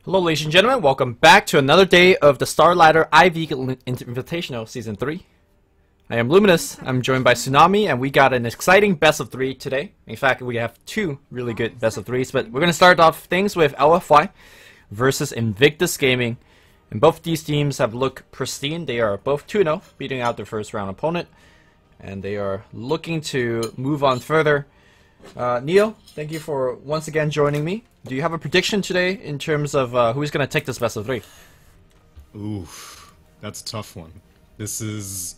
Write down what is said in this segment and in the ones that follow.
Hello ladies and gentlemen, welcome back to another day of the Star Ladder IV Invitational Season 3. I am Luminous, I'm joined by Tsunami, and we got an exciting best of 3 today. In fact, we have 2 really good best of 3s, but we're going to start off things with LFY versus Invictus Gaming. And both these teams have looked pristine. They are both 2-0, beating out their first round opponent. And they are looking to move on further. Neil, thank you for once again joining me. Do you have a prediction today in terms of who's going to take this best of 3? Oof, that's a tough one. This is...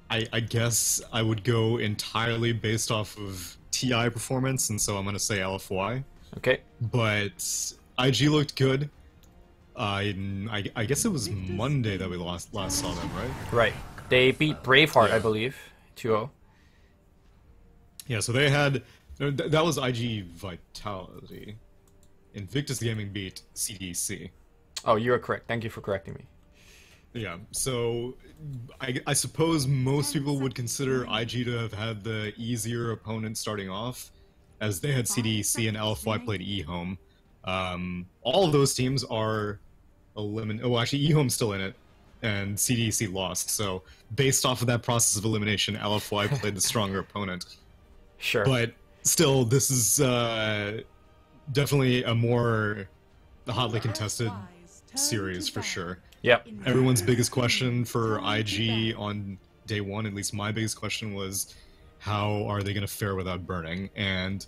I guess I would go entirely based off of TI performance, and so I'm going to say LFY. Okay. But IG looked good. I guess it was Monday that we last saw them, right? Right. They beat Braveheart, I believe, 2-0. Yeah, so they had... That was IG Vitality. Invictus Gaming beat CDC. Oh, you are correct. Thank you for correcting me. Yeah, so I suppose most people would consider IG to have had the easier opponent starting off, as they had CDC and LFY played eHome. All of those teams are eliminated. Oh, actually, eHome's still in it, and CDC lost. So based off of that process of elimination, LFY played the stronger opponent. Sure. But still, this is definitely a more hotly contested series for sure. Yep. Everyone's biggest question for IG on day one, at least my biggest question, was how are they going to fare without burning? And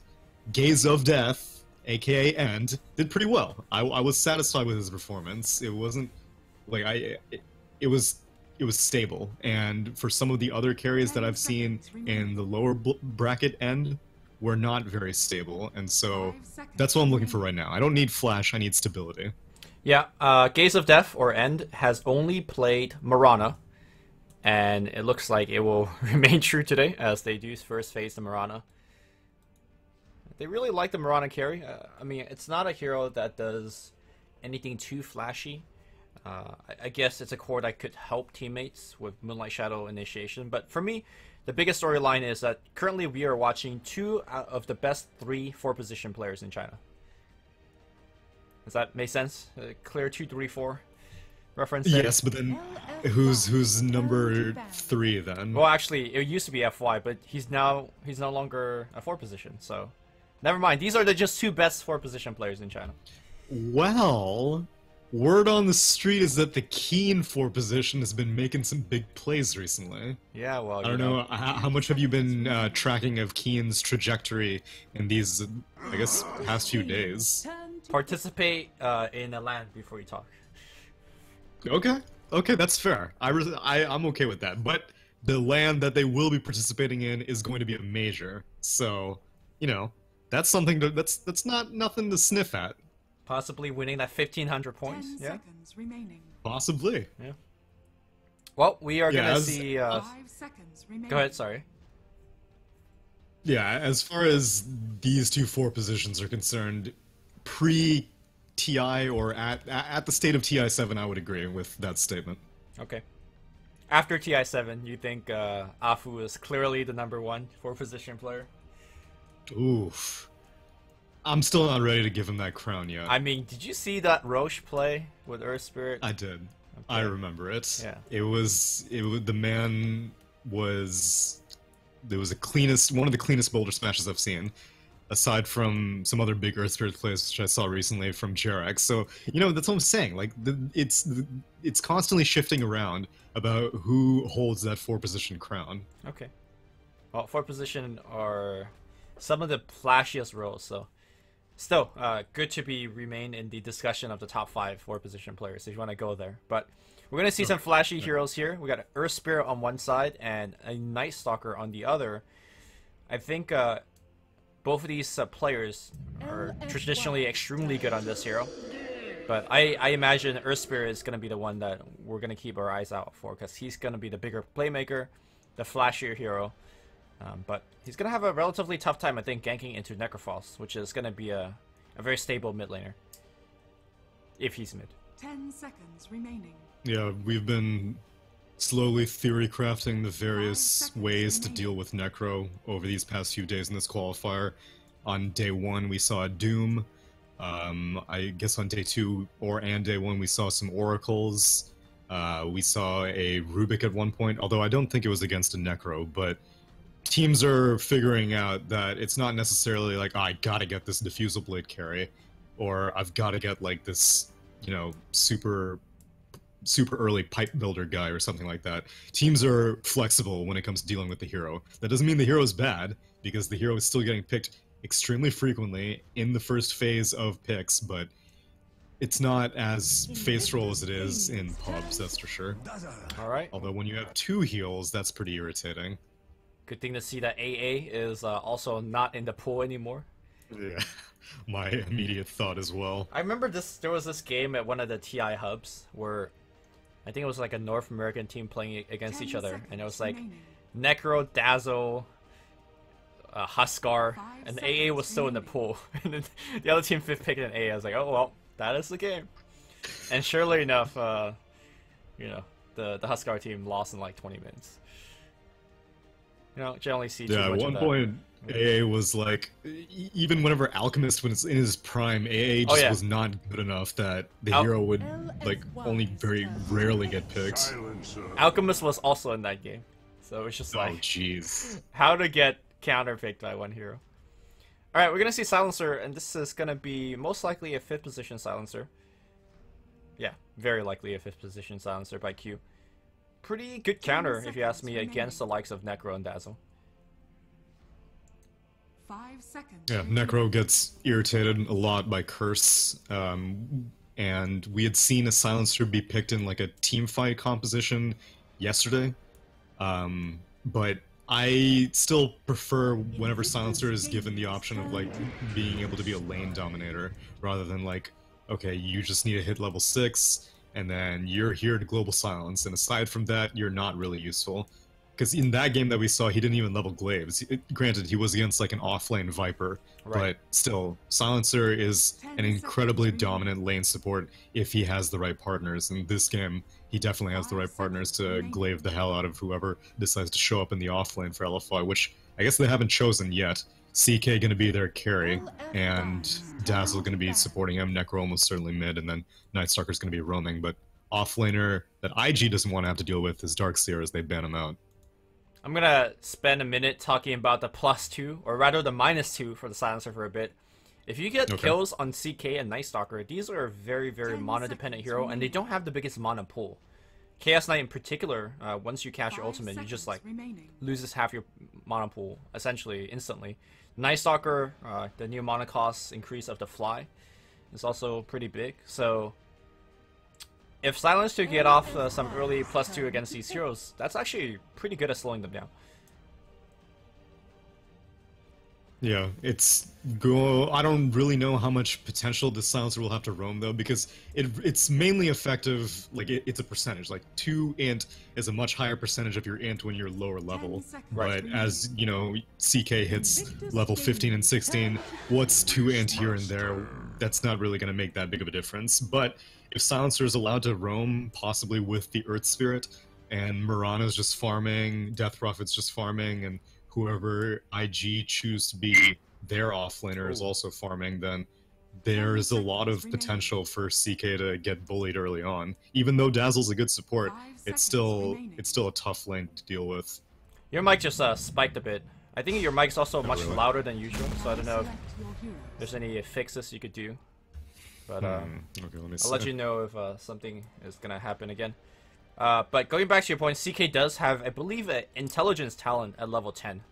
Gaze of Death, aka End, did pretty well. I was satisfied with his performance. It wasn't like it was stable, and for some of the other carries that I've seen in the lower bracket end were not very stable, and so that's what I'm looking for right now. I don't need flash, I need stability. Yeah, Gaze of Death, or End, has only played Mirana, and it looks like it will remain true today, as they do first face the Mirana. They really like the Mirana carry. I mean, it's not a hero that does anything too flashy. I guess it's a core that could help teammates with Moonlight Shadow initiation, but for me, the biggest storyline is that currently we are watching 2 out of the best 3 4-position players in China. Does that make sense? A clear 2-3-4 reference there? Yes, but then who's number 3 then? Well, actually, it used to be FY, but he's no longer a 4-position, so never mind. These are the just 2 best 4-position players in China. Well, word on the street is that the Keen 4-position has been making some big plays recently. Yeah, well, I don't know, how much have you been tracking of Keen's trajectory in these, I guess, past few days? Participate in a LAN before you talk. Okay, that's fair. I'm okay with that. But the LAN that they will be participating in is going to be a major, so you know that's something that's not nothing to sniff at. Possibly winning that 1,500 points. 10 yeah. seconds remaining. Possibly. Yeah. Well, we are gonna as- see. 5 seconds remaining. Go ahead. Sorry. Yeah, as far as these 2 4-positions are concerned, pre-TI or at the state of TI7, I would agree with that statement. Okay. After TI7, you think Afu is clearly the #1 4-position player? Oof. I'm still not ready to give him that crown yet. I mean, did you see that Roche play with Earth Spirit? I did. Okay. I remember it. Yeah. It was the man was one of the cleanest boulder smashes I've seen, aside from some other big Earth Spirit plays which I saw recently from Jarex. So you know that's what I'm saying. Like it's constantly shifting around about who holds that 4-position crown. Okay. Well, 4-position are some of the flashiest roles, so still good to remain in the discussion of the top 5 4-position players if you want to go there. But we're gonna see some flashy heroes here. We got Earth Spirit on one side and a Night Stalker on the other. I think both of these players are traditionally extremely good on this hero, but I imagine Earth Spirit is gonna be the one that we're gonna keep our eyes out for, because he's gonna be the bigger playmaker, the flashier hero. But he's going to have a relatively tough time, I think, ganking into Necrophos, which is going to be a very stable mid laner. If he's mid. 10 seconds remaining. Yeah, we've been slowly theory crafting the various ways to deal with Necro over these past few days in this qualifier. On day 1, we saw Doom I guess on day 2 and day 1 we saw some oracles. We saw a Rubik at one point, although I don't think it was against a Necro, but teams are figuring out that it's not necessarily like, oh, I gotta get this Diffusal Blade carry, or I've gotta get like this, you know, super early pipe builder guy or something like that. Teams are flexible when it comes to dealing with the hero. That doesn't mean the hero is bad, because the hero is still getting picked extremely frequently in the first phase of picks, but it's not as face roll as it is in pubs, that's for sure. Alright. Although when you have 2 heals, that's pretty irritating. Good thing to see that AA is also not in the pool anymore. Yeah, my immediate thought as well. I remember there was this game at one of the TI hubs where I think it was like a North American team playing against each other, and it was like Necro, Dazzle, Huskar, and AA was still in the pool. And then the other team fifth picked an AA. I was like, oh well, that is the game. And surely enough, you know, the Huskar team lost in like 20 minutes. You know, generally see too yeah, much at one of that. point, AA was like, even whenever Alchemist was in his prime, AA just was not good enough that the hero would like only very rarely get picked. Alchemist was also in that game, so it's just like, oh jeez, how to get counterpicked by one hero. All right, we're gonna see Silencer, and this is gonna be most likely a 5th position Silencer. Yeah, very likely a 5th position Silencer by Q. Pretty good counter, if you ask me, against the likes of Necro and Dazzle. 5 seconds. yeah, Necro gets irritated a lot by Curse, and we had seen a Silencer be picked in like a team fight composition yesterday, but I still prefer whenever Silencer is given the option of like being able to be a lane dominator, rather than like, okay, you just need to hit level 6, and then you're here to global silence, and aside from that, you're not really useful. Because in that game that we saw, he didn't even level Glaives. Granted, he was against like an off-lane Viper, but still, Silencer is an incredibly dominant lane support if he has the right partners. In this game, he definitely has the right partners to glaive the hell out of whoever decides to show up in the off-lane for LFY, which I guess they haven't chosen yet. CK going to be their carry, and Dazzle going to be supporting him, Necro almost certainly mid, and then Nightstalker's going to be roaming, but off-laner that IG doesn't want to have to deal with is Darkseer as they ban him out. I'm gonna spend a minute talking about the +2, or rather the -2 for the Silencer for a bit. If you get kills on CK and Nightstalker, these are a very, very mana-dependent hero, and they don't have the biggest mana pool. Chaos Knight in particular, once you cast your ultimate, you just like loses half your mana pool, essentially, instantly. Nightstalker, the new mana cost increase of the fly is also pretty big, so if Silencer get off some early +2 against these heroes, that's actually pretty good at slowing them down. Yeah, I don't really know how much potential the Silencer will have to roam though, because it's mainly effective, like it's a percentage. Like 2 int is a much higher percentage of your int when you're lower level. But as you know, CK hits level 15 and 16, what's 2 int here and there? That's not really going to make that big of a difference. But if Silencer is allowed to roam, possibly with the Earth Spirit, and Mirana's just farming, Death Prophet's just farming, and whoever IG choose to be their offlaner is also farming, then there's a lot of potential for CK to get bullied early on. Even though Dazzle's a good support, it's still a tough lane to deal with. Your mic just spiked a bit. I think your mic's also much louder than usual, so I don't know if there's any fixes you could do. But I'll let you know if something is gonna happen again. But going back to your point, CK does have, I believe, an intelligence talent at level 10.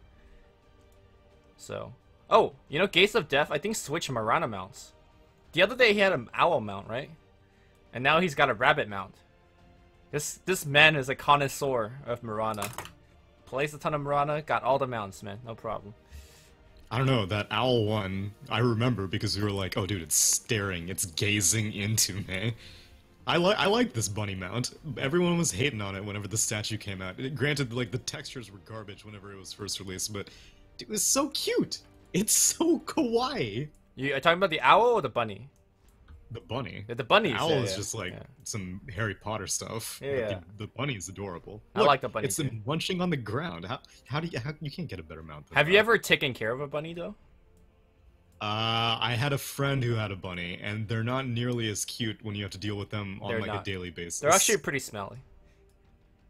So, oh, you know, Gates of Death, I think switched Mirana mounts. The other day he had an owl mount, right? And now he's got a rabbit mount. This man is a connoisseur of Mirana. Plays a ton of Mirana, got all the mounts, man, no problem. I don't know, that owl one, I remember because we were like, oh dude, it's staring, it's gazing into me. I like this bunny mount. Everyone was hating on it whenever the statue came out. Granted, like, the textures were garbage whenever it was first released, but it was so cute. It's so kawaii. You are talking about the owl or the bunny? The bunny. Yeah, the bunny. The owl is just like some Harry Potter stuff. Yeah. The bunny is adorable. I like the bunny. It's them munching on the ground. How you can't get a better mount than Have that. you ever taken care of a bunny though? I had a friend who had a bunny, and they're not nearly as cute when you have to deal with them on They're like not. a daily basis. They're actually pretty smelly.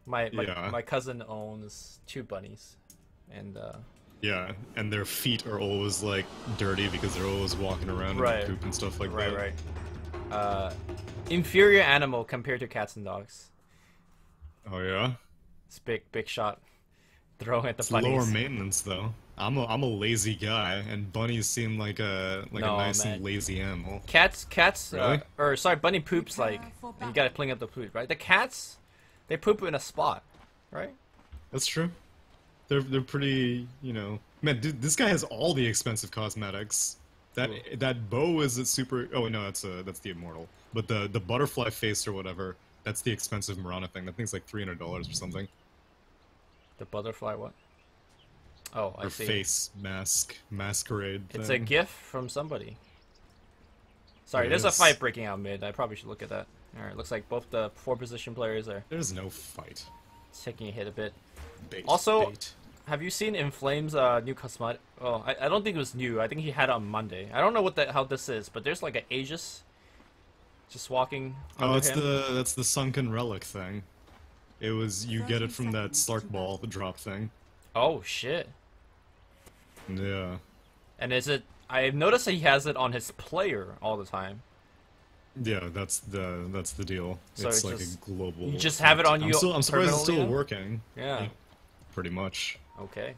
My Yeah. my cousin owns 2 bunnies, and Yeah, and their feet are always like dirty because they're always walking around Right. in poop and stuff like right, that. right. Inferior animal compared to cats and dogs. Oh yeah. It's big shot. Throwing at the It's bunnies. lower maintenance though. I'm a lazy guy, and bunnies seem like a No, nice man. and lazy animal. Cats, Really? or sorry, bunny poops like, Prepare for and you gotta clean up the poop, right? The cats, they poop in a spot, right? That's true. They're pretty, you know. Man, dude, this guy has all the expensive cosmetics. That bow is a super. Oh no, that's the immortal. But the butterfly face or whatever, that's the expensive Mirana thing. That thing's like $300 or something. The butterfly what? Oh, I Her see. face masquerade. It's thing. a gift from somebody. Sorry, It there's a is. fight breaking out mid. I probably should look at that. Alright, looks like both the 4 position players are There's no fight. taking a hit a bit. Bait. Also- bait. Have you seen Inflame's new cosmetic? Oh, I don't think it was new. I think he had it on Monday. I don't know how this is, but there's like an Aegis just walking Oh, under it's him. that's the sunken relic thing. It was you get it from that 30 Slark seconds ball, the drop thing. Oh shit. Yeah. And is it? I've noticed that he has it on his player all the time. Yeah, that's the deal. So it's it like just- a global. you just have it on you I'm surprised it's still permanently now? working. Yeah. Pretty much. Okay.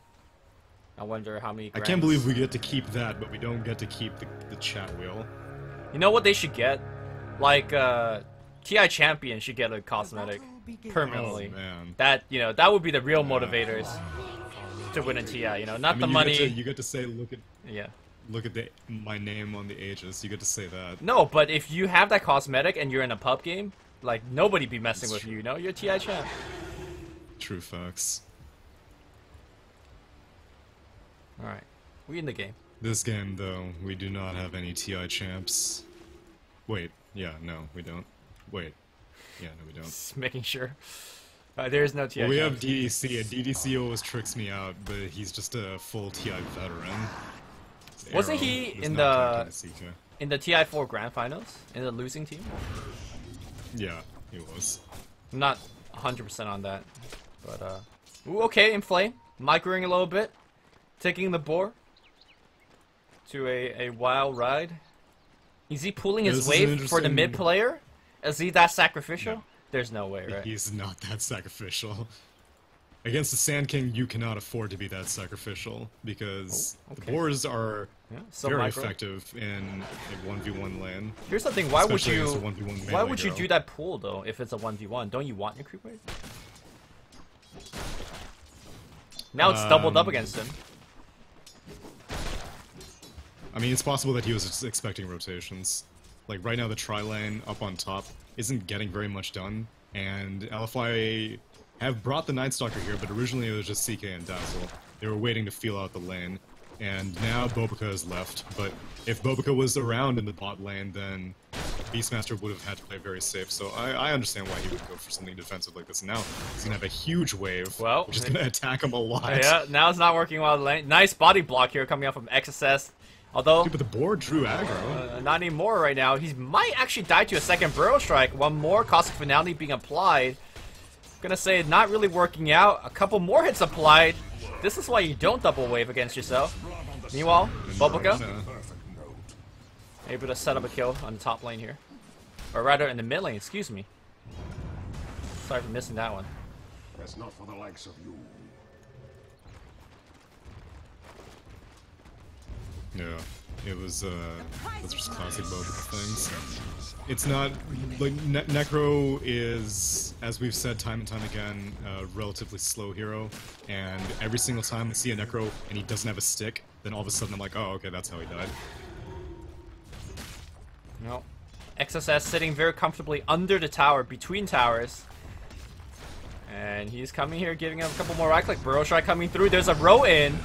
I wonder how many. I can't grams- believe we get to keep that, but we don't get to keep the chat wheel. You know what they should get? Like TI Champion should get a cosmetic permanently. Oh man. That that would be the real motivators to win a TI. You know, not I mean, the money. You get to say Yeah. look at my name on the Aegis. You get to say that. No, but if you have that cosmetic and you're in a pub game, like nobody be messing with you. You know, you're TI champ. True facts. All right, we in the game. This game, though, we do not have any TI champs. Wait, yeah, no, we don't. Wait, yeah, no, we don't. Just making sure. There is no TI. Well, we have champs. DDC, and DDC always tricks me out, but he's just a full TI veteran. Wasn't Arrow he does in not the- count in in the TI4 Grand Finals in the losing team. Yeah, he was. I'm not 100% on that, but ooh, okay, Inflame, microing a little bit, taking the boar to a wild ride. Is he pulling Yeah, his this is an wave for the interesting- mid player? Is he that sacrificial? No. There's no way, right? He's not that sacrificial. Against the Sand King, you cannot afford to be that sacrificial, because Oh, okay. the boars are Yeah, so very micro. effective in a 1v1 lane. Here's the thing: why would Especially you? against a 1v1 Why melee would you hero. do that pull though? If it's a 1v1, don't you want your creep wave? Now it's doubled up against him. I mean, it's possible that he was just expecting rotations. Like, right now the tri-lane up on top isn't getting very much done, and LFY have brought the Night Stalker here, but originally it was just CK and Dazzle. They were waiting to feel out the lane, and now Bobica has left, but if Bobica was around in the bot lane, then Beastmaster would have had to play very safe, so I understand why he would go for something defensive like this. Now he's gonna have a huge wave, Well, which is gonna attack him a lot. Yeah, now it's not working well. Nice body block here coming out from XSS. Although, Dude, but the board drew aggro. not anymore right now. He might actually die to a second Burrow Strike. One more Caustic Finality being applied. Gonna say not really working out. A couple more hits applied. This is why you don't double wave against yourself. Meanwhile, Bobica able to set up a kill on the top lane here. Or rather, in the mid lane, excuse me. Sorry for missing that one. That's not for the likes of you. Yeah, it was, those are just classic Bobica things. It's not, like, Necro is, as we've said time and time again, a relatively slow hero, and every single time I see a Necro and he doesn't have a stick, then all of a sudden I'm like, oh, okay, that's how he died. No. XSS sitting very comfortably under the tower, between towers. And he's coming here, giving him a couple more right click. Burrow Strike coming through. There's a row in.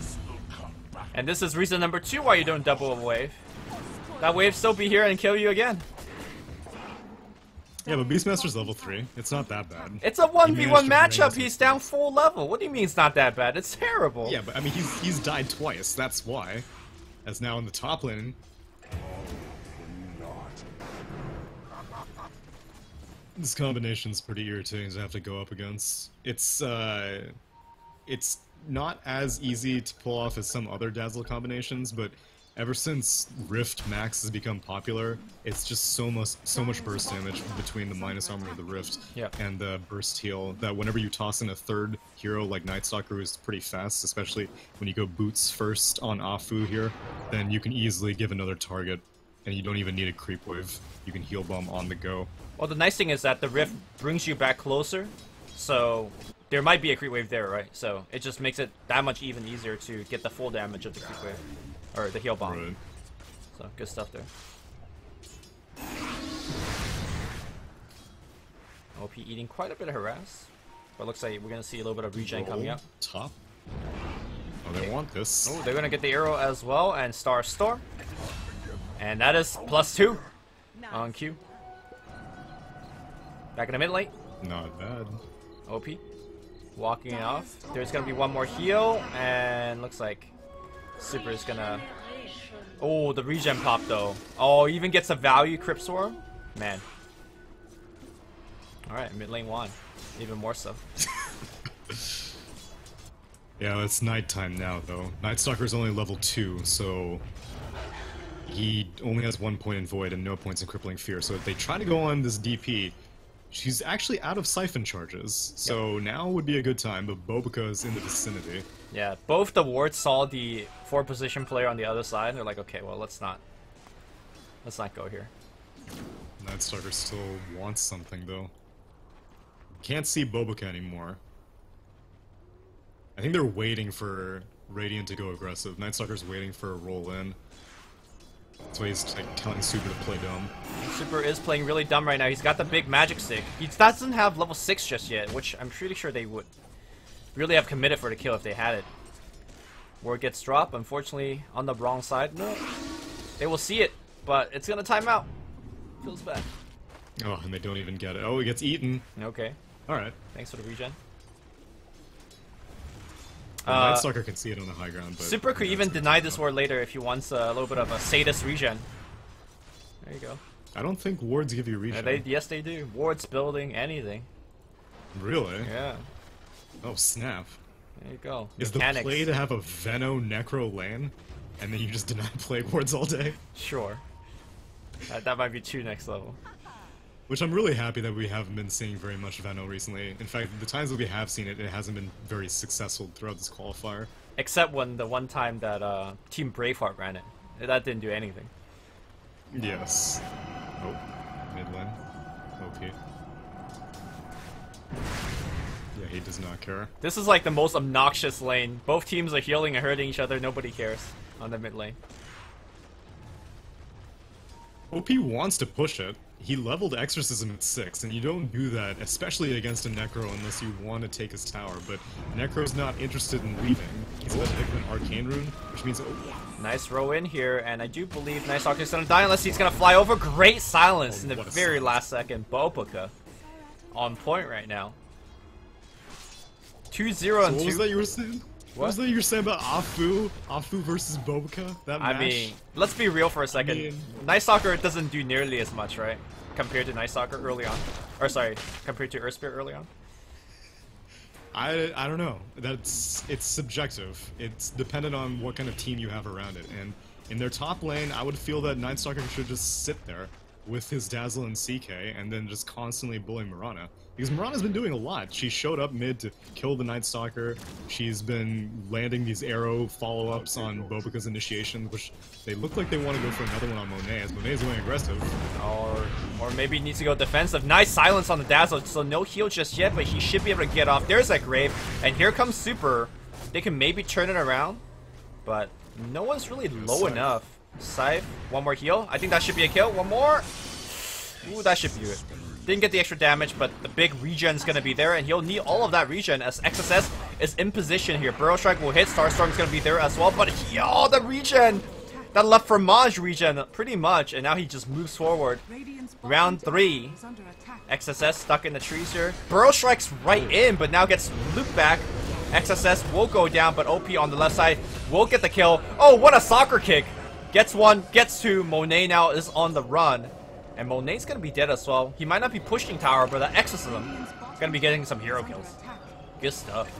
And this is reason number 2 why you don't double a wave. That wave still be here and kill you again. Yeah, but Beastmaster's level 3. It's not that bad. It's a He managed 1v1 to bring matchup. us- He's down full level. What do you mean it's not that bad? It's terrible. Yeah, but I mean, he's died twice, that's why. As now in the top lane, this combination's pretty irritating to have to go up against. It's not as easy to pull off as some other Dazzle combinations, but ever since Rift Max has become popular, it's just so much burst damage between the minus armor of the Rift and the burst heal that whenever you toss in a third hero like Night Stalker, who's pretty fast, especially when you go boots first on Afu here, then you can easily give another target, and you don't even need a creep wave. You can heal bomb on the go. Well, the nice thing is that the Rift brings you back closer, so there might be a creep wave there, right? So it just makes it that much even easier to get the full damage of the creep wave. Or the heal bomb. Right. So, good stuff there. OP eating quite a bit of harass. But looks like we're going to see a little bit of regen coming up. Top. Oh, they want this. Oh, they're going to get the arrow as well, and Star Storm. And that is +2 on Q. Back in the mid lane. Not bad. OP. Walking it off. There's going to be one more heal, and looks like Super is gonna... Oh, the regen pop though. Oh, even gets a value Crypt Swarm? Man. Alright, mid lane won. Even more so. Yeah, it's nighttime now though. Night Stalker's only level 2, so he only has 1 point in Void and no points in Crippling Fear. So if they try to go on this DP, she's actually out of Siphon charges. So now would be a good time, but Bobica is in the vicinity. Yeah, both the wards saw the 4th position player on the other side, and they're like, okay, well, let's not go here. Night Stalker still wants something though. Can't see Bobica anymore. I think they're waiting for Radiant to go aggressive. Night Stalker's waiting for a roll in. That's why he's like telling Super to play dumb. Super is playing really dumb right now. He's got the big magic stick. He doesn't have level 6 just yet, which I'm pretty sure they would really have committed for the kill if they had it. Ward gets dropped, unfortunately on the wrong side. No, they will see it, but it's gonna time out. Feels bad. Oh, and they don't even get it. Oh, he gets eaten. Okay. Alright. Thanks for the regen. Night Stalker can see it on the high ground, but... Super could even deny this ward later if he wants a little bit of a sadist regen. There you go. I don't think wards give you regen. Yes, they do. Wards, building, anything. Really? Yeah. Oh, snap. There you go. Is Mechanics. the play to have a Veno Necro lane, and then you just deny play wards all day? Sure. That might be too next level. Which I'm really happy that we haven't been seeing very much Veno recently. In fact, the times that we have seen it, it hasn't been very successful throughout this qualifier. Except when the one time that Team Braveheart ran it. That didn't do anything. Yes. Oh, mid lane. OP. Yeah, he does not care. This is like the most obnoxious lane. Both teams are healing and hurting each other. Nobody cares on the mid lane. OP wants to push it. He leveled Exorcism at 6, and you don't do that, especially against a Necro, unless you want to take his tower. But Necro's not interested in leaving. He's about to pick an Arcane Rune, which means... Oh. Nice row in here, and I do believe Night Stalker's gonna die unless he's gonna fly over. Great silence in the very last second. Bobica on point right now. 2-0 and 2. What was that you were saying? What was that you were saying about Afu? Afu versus Bobica? That match? I mean, let's be real for a second. Night Stalker doesn't do nearly as much, right? Compared to Night Stalker early on. Or sorry, compared to Earth Spirit early on. I don't know. It's subjective. It's dependent on what kind of team you have around it. And in their top lane, I would feel that Night Stalker should just sit there with his Dazzle and CK and then just constantly bully Mirana. Because Mirana's been doing a lot. She showed up mid to kill the Night Stalker. She's been landing these arrow follow-ups on Bobica's initiation, which they look like they want to go for another one on Monet, as Monet's going aggressive. Or maybe he needs to go defensive. Nice silence on the Dazzle, so no heal just yet, but he should be able to get off. There's that Grave, and here comes Super. They can maybe turn it around, but no one's really low enough. Scythe, one more heal. I think that should be a kill. One more. Ooh, that should be it. Didn't get the extra damage, but the big regen's gonna be there, and he'll need all of that regen as XSS is in position here. Burrow Strike will hit, Starstorm's gonna be there as well, but oh, the regen! That left for Maj regen, pretty much, and now he just moves forward. Round 3. XSS stuck in the trees here. Burrow Strike's right in, but now gets looped back. XSS will go down, but OP on the left side will get the kill. Oh, what a soccer kick! Gets one, gets two. Monet now is on the run. And Monet's gonna be dead as well. He might not be pushing tower, but that exorcism gonna be getting some hero kills. Good stuff.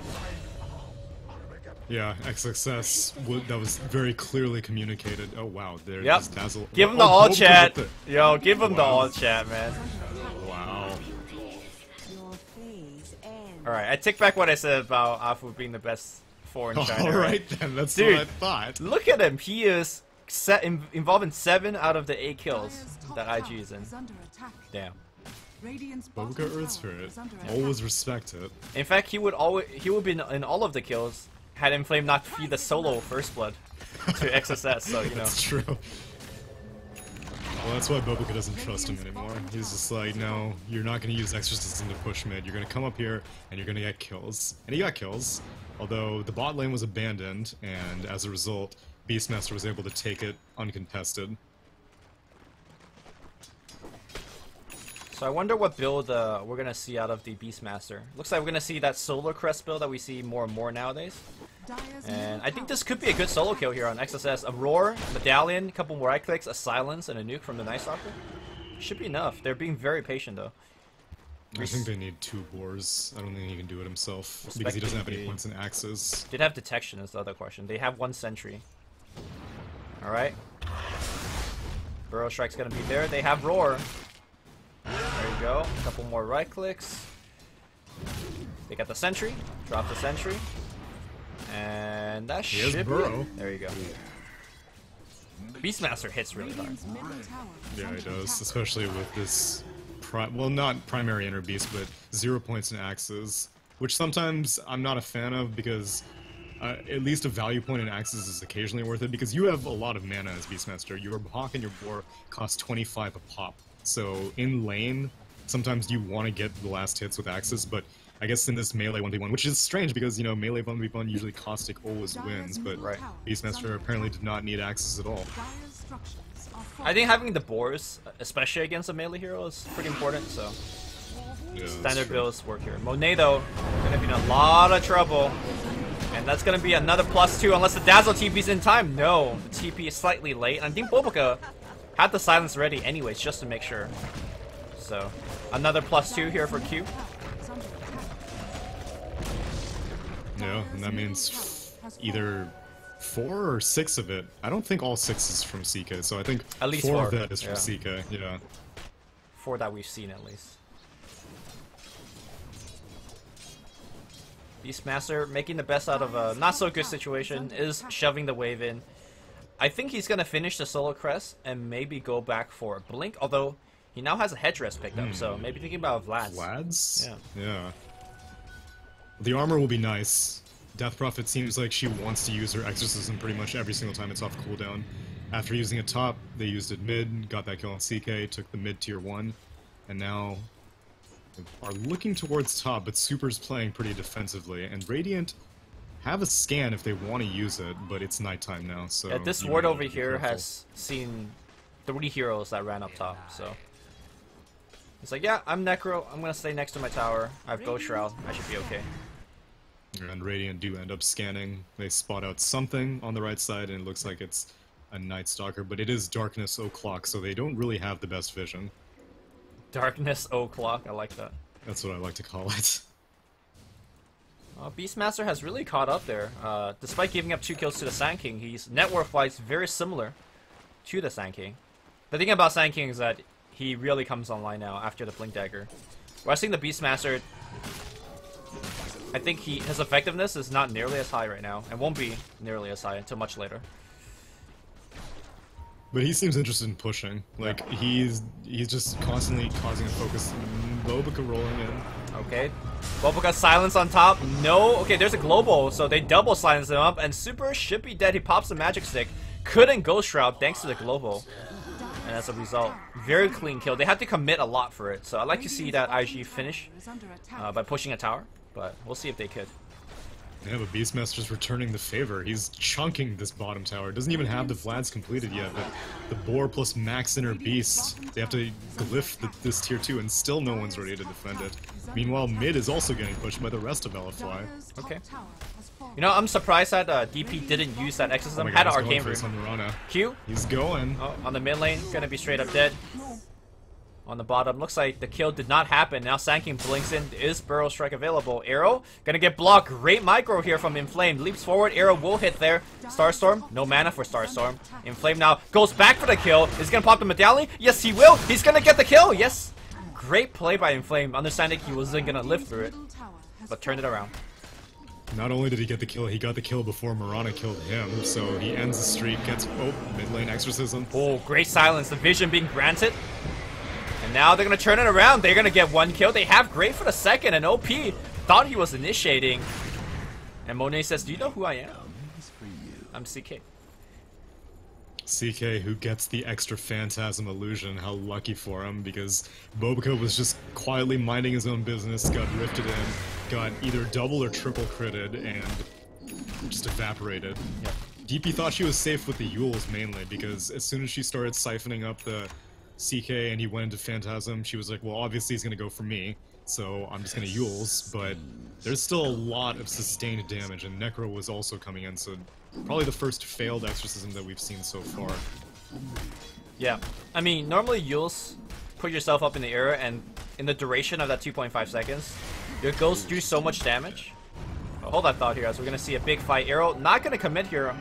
Yeah, XXS, that was very clearly communicated. Oh wow, there's Yep. Dazzle. Give him the all chat. Yo, give him the all chat, man. Wow. Alright, I take back what I said about Afu being the best four in China. Alright then, that's Dude, what I thought. Look at him. He is involved in 7 out of the 8 kills that IG is in. Damn. Bobuka Earth Spirit. Always respect it. In fact, he would be in all of the kills had Inflame not feed the solo first blood to XSS, so you know. That's true. Well, that's why Bobuka doesn't trust him anymore. He's just like, no, you're not going to use Exorcism to push mid. You're going to come up here, and you're going to get kills. And he got kills, although the bot lane was abandoned, and as a result, Beastmaster was able to take it uncontested. So I wonder what build we're going to see out of the Beastmaster. Looks like we're going to see that Solar Crest build that we see more and more nowadays. And I think this could be a good solo kill here on XSS. A Roar, Medallion, a couple more right clicks, a Silence, and a nuke from the Night Stalker. Should be enough. They're being very patient though. I think they need 2 boars. I don't think he can do it himself, because he doesn't have any points in axes. Did have detection is the other question. They have 1 sentry. Alright. Burrow Strike's gonna be there. They have Roar. There you go. A couple more right clicks. They got the sentry. Drop the sentry. And that should be it. There you go. Beastmaster hits really hard. Yeah, he does, especially with this, well, not primary inner beast, but 0 points in axes, which sometimes I'm not a fan of because at least a value point in axes is occasionally worth it because you have a lot of mana as Beastmaster. Your Hawk and your Boar cost 25 a pop, so in lane, sometimes you want to get the last hits with axes, but I guess in this melee 1v1, which is strange because, you know, melee 1v1 usually Caustic always wins, but Beastmaster apparently did not need axes at all. I think having the boars, especially against a melee hero, is pretty important, so Yeah, standard builds work here. Monet, though, gonna be in a lot of trouble, and that's gonna be another +2 unless the Dazzle TP's in time. No, the TP is slightly late, and I think Bobuka had the Silence ready anyways, just to make sure. So, another +2 here for Q. Yeah, and that means either 4 or 6 of it. I don't think all 6 is from CK, so I think at least 4 4 of that is from CK, yeah. 4 that we've seen at least. Beastmaster making the best out of a not so good situation, is shoving the wave in. I think he's gonna finish the solo crest and maybe go back for a blink, although he now has a headdress picked up, so maybe thinking about Vlad's. Vlad's? Yeah. Yeah. The armor will be nice. Death Prophet seems like she wants to use her exorcism pretty much every single time it's off cooldown. After using it top, they used it mid, got that kill on CK, took the mid tier 1, and now are looking towards top, but Super's playing pretty defensively, and Radiant have a scan if they want to use it, but it's nighttime now, so... Yeah, this ward over here has seen 3 heroes that ran up top, so... It's like, yeah, I'm Necro, I'm gonna stay next to my tower, I have Ghost Shroud, I should be okay. And Radiant do end up scanning. They spot out something on the right side, and it looks like it's a Night Stalker, but it is Darkness O'Clock, so they don't really have the best vision. Darkness O'Clock, I like that. That's what I like to call it. Beastmaster has really caught up there. Despite giving up 2 kills to the Sand King, he's net worth-wise very similar to the Sand King. The thing about Sand King is that he really comes online now after the Blink Dagger. Whereas I think the Beastmaster, I think his effectiveness is not nearly as high right now, and won't be nearly as high until much later. But he seems interested in pushing. Like, he's just constantly causing a focus. Bobuka rolling in. Okay. Bobuka silence on top. No. Okay, there's a global, so they double silence him up, and Super should be dead. He pops the magic stick. Couldn't Ghost Shroud thanks to the global. And as a result, very clean kill. They had to commit a lot for it, so I'd like to see that IG finish by pushing a tower, but we'll see if they could. Yeah, but Beastmaster's returning the favor. He's chunking this bottom tower. Doesn't even have the Vlads completed yet, but the Boar plus Max Inner Beast, they have to glyph this tier 2, and still no one's ready to defend it. Meanwhile, mid is also getting pushed by the rest of LFY. Okay. You know, I'm surprised that DP didn't use that exorcism. Oh my Had God, an he's going arcane for room. some Mirana. Q. He's going. Oh, on the mid lane, gonna be straight up dead. On the bottom, looks like the kill did not happen. Now Sanking blinks in. Is Burrow Strike available? Arrow gonna get blocked. Great micro here from Inflame. Leaps forward. Arrow will hit there. Starstorm. No mana for Starstorm. Inflame now goes back for the kill. Is he gonna pop the medallion? Yes, he will. He's gonna get the kill. Yes. Great play by Inflame. Understanding he wasn't gonna live through it, but turned it around. Not only did he get the kill, he got the kill before Mirana killed him, so he ends the streak, gets, mid lane exorcism. Oh, great silence. The vision being granted. And now they're going to turn it around. They're going to get one kill. They have great for the second, and OP thought he was initiating. And Monet says, do you know who I am? I'm CK. CK, who gets the extra Phantasm illusion, how lucky for him, because Bobica was just quietly minding his own business, got rifted in, got either double or triple critted, and just evaporated. Yep. DP thought she was safe with the Yules mainly, because as soon as she started siphoning up the CK and he went into Phantasm, she was like, well, obviously he's gonna go for me, so I'm just gonna Yules, but there's still a lot of sustained damage, and Necro was also coming in, so probably the first failed exorcism that we've seen so far. Yeah. I mean, normally you'll put yourself up in the air, and in the duration of that 2.5 seconds, your ghosts do so much damage. But hold that thought here, as we're going to see a big fight. Arrow not going to commit here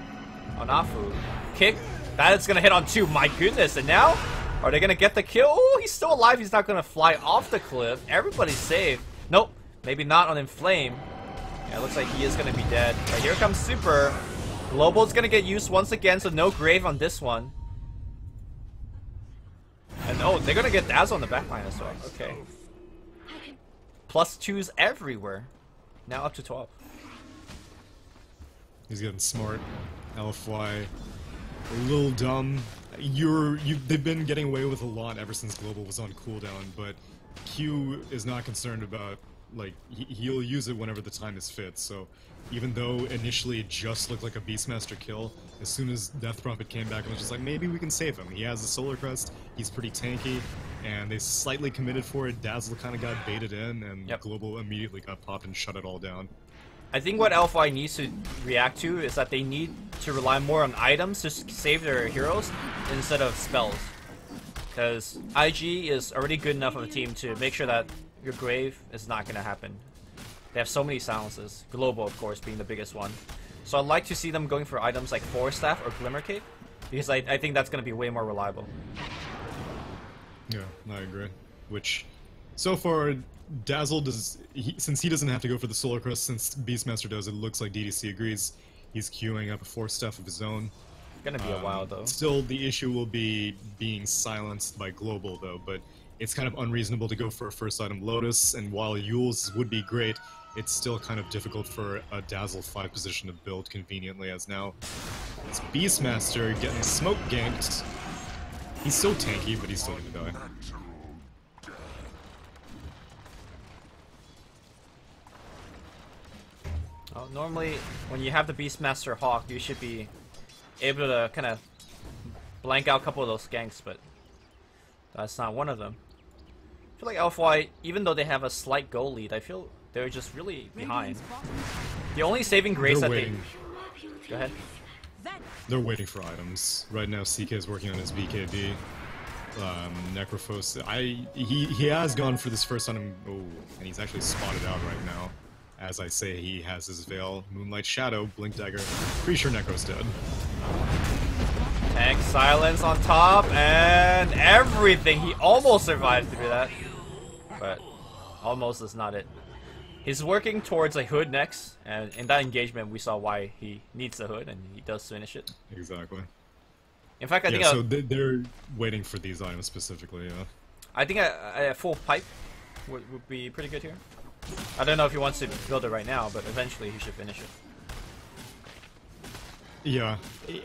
on Afu. Kick. That is going to hit on 2. My goodness. And now, are they going to get the kill? Oh, he's still alive. He's not going to fly off the cliff. Everybody's safe. Nope. Maybe not on Inflame. Yeah, it looks like he is going to be dead. But here comes Super. Global's going to get used once again, so no grave on this one. And oh, they're going to get Dazzle on the backline as well. Okay. +2s everywhere. Now up to 12. He's getting smart. LFY. A little dumb. They've been getting away with a lot ever since Global was on cooldown, but Q is not concerned about, like, he'll use it whenever the time is fit, so even though initially it just looked like a Beastmaster kill, as soon as Death Prophet came back, I was just like, maybe we can save him. He has a Solar Crest, he's pretty tanky, and they slightly committed for it. Dazzle kind of got baited in, and Global immediately got popped and shut it all down. I think what LFY needs to react to is that they need to rely more on items to save their heroes instead of spells. Because IG is already good enough of a team to make sure that your grave is not going to happen. They have so many silences. Global, of course, being the biggest one. So I'd like to see them going for items like Force Staff or Glimmer Cape, because I think that's going to be way more reliable. Yeah, I agree. Which, so far, Dazzle does, since he doesn't have to go for the Solar Crest, since Beastmaster does, it looks like DDC agrees. He's queuing up a Force Staff of his own. Gonna be a while though. Still, the issue will be being silenced by Global though, but it's kind of unreasonable to go for a first item Lotus, and while Yules would be great, it's still kind of difficult for a Dazzle 5 position to build conveniently, as now it's Beastmaster getting smoke ganked. He's so tanky, but he's still gonna die. Well, normally, when you have the Beastmaster Hawk, you should be able to kind of blank out a couple of those ganks, but that's not one of them. I feel like LFY, even though they have a slight goal lead, I feel they're just really behind. The only saving grace They're that waiting. they... Go ahead. They're waiting for items. Right now, CK is working on his BKB. Necrophos, he has gone for this first item. Oh, and he's actually spotted out right now. As I say, he has his Veil, Moonlight Shadow, Blink Dagger. Pretty sure Necro's dead. Tank silence on top, and everything. He almost survived through that, but almost is not it. He's working towards a hood next, and in that engagement, we saw why he needs the hood, and he does finish it. Exactly. In fact, I think so they're waiting for these items specifically. Yeah. I think a full pipe would be pretty good here. I don't know if he wants to build it right now, but eventually he should finish it. Yeah,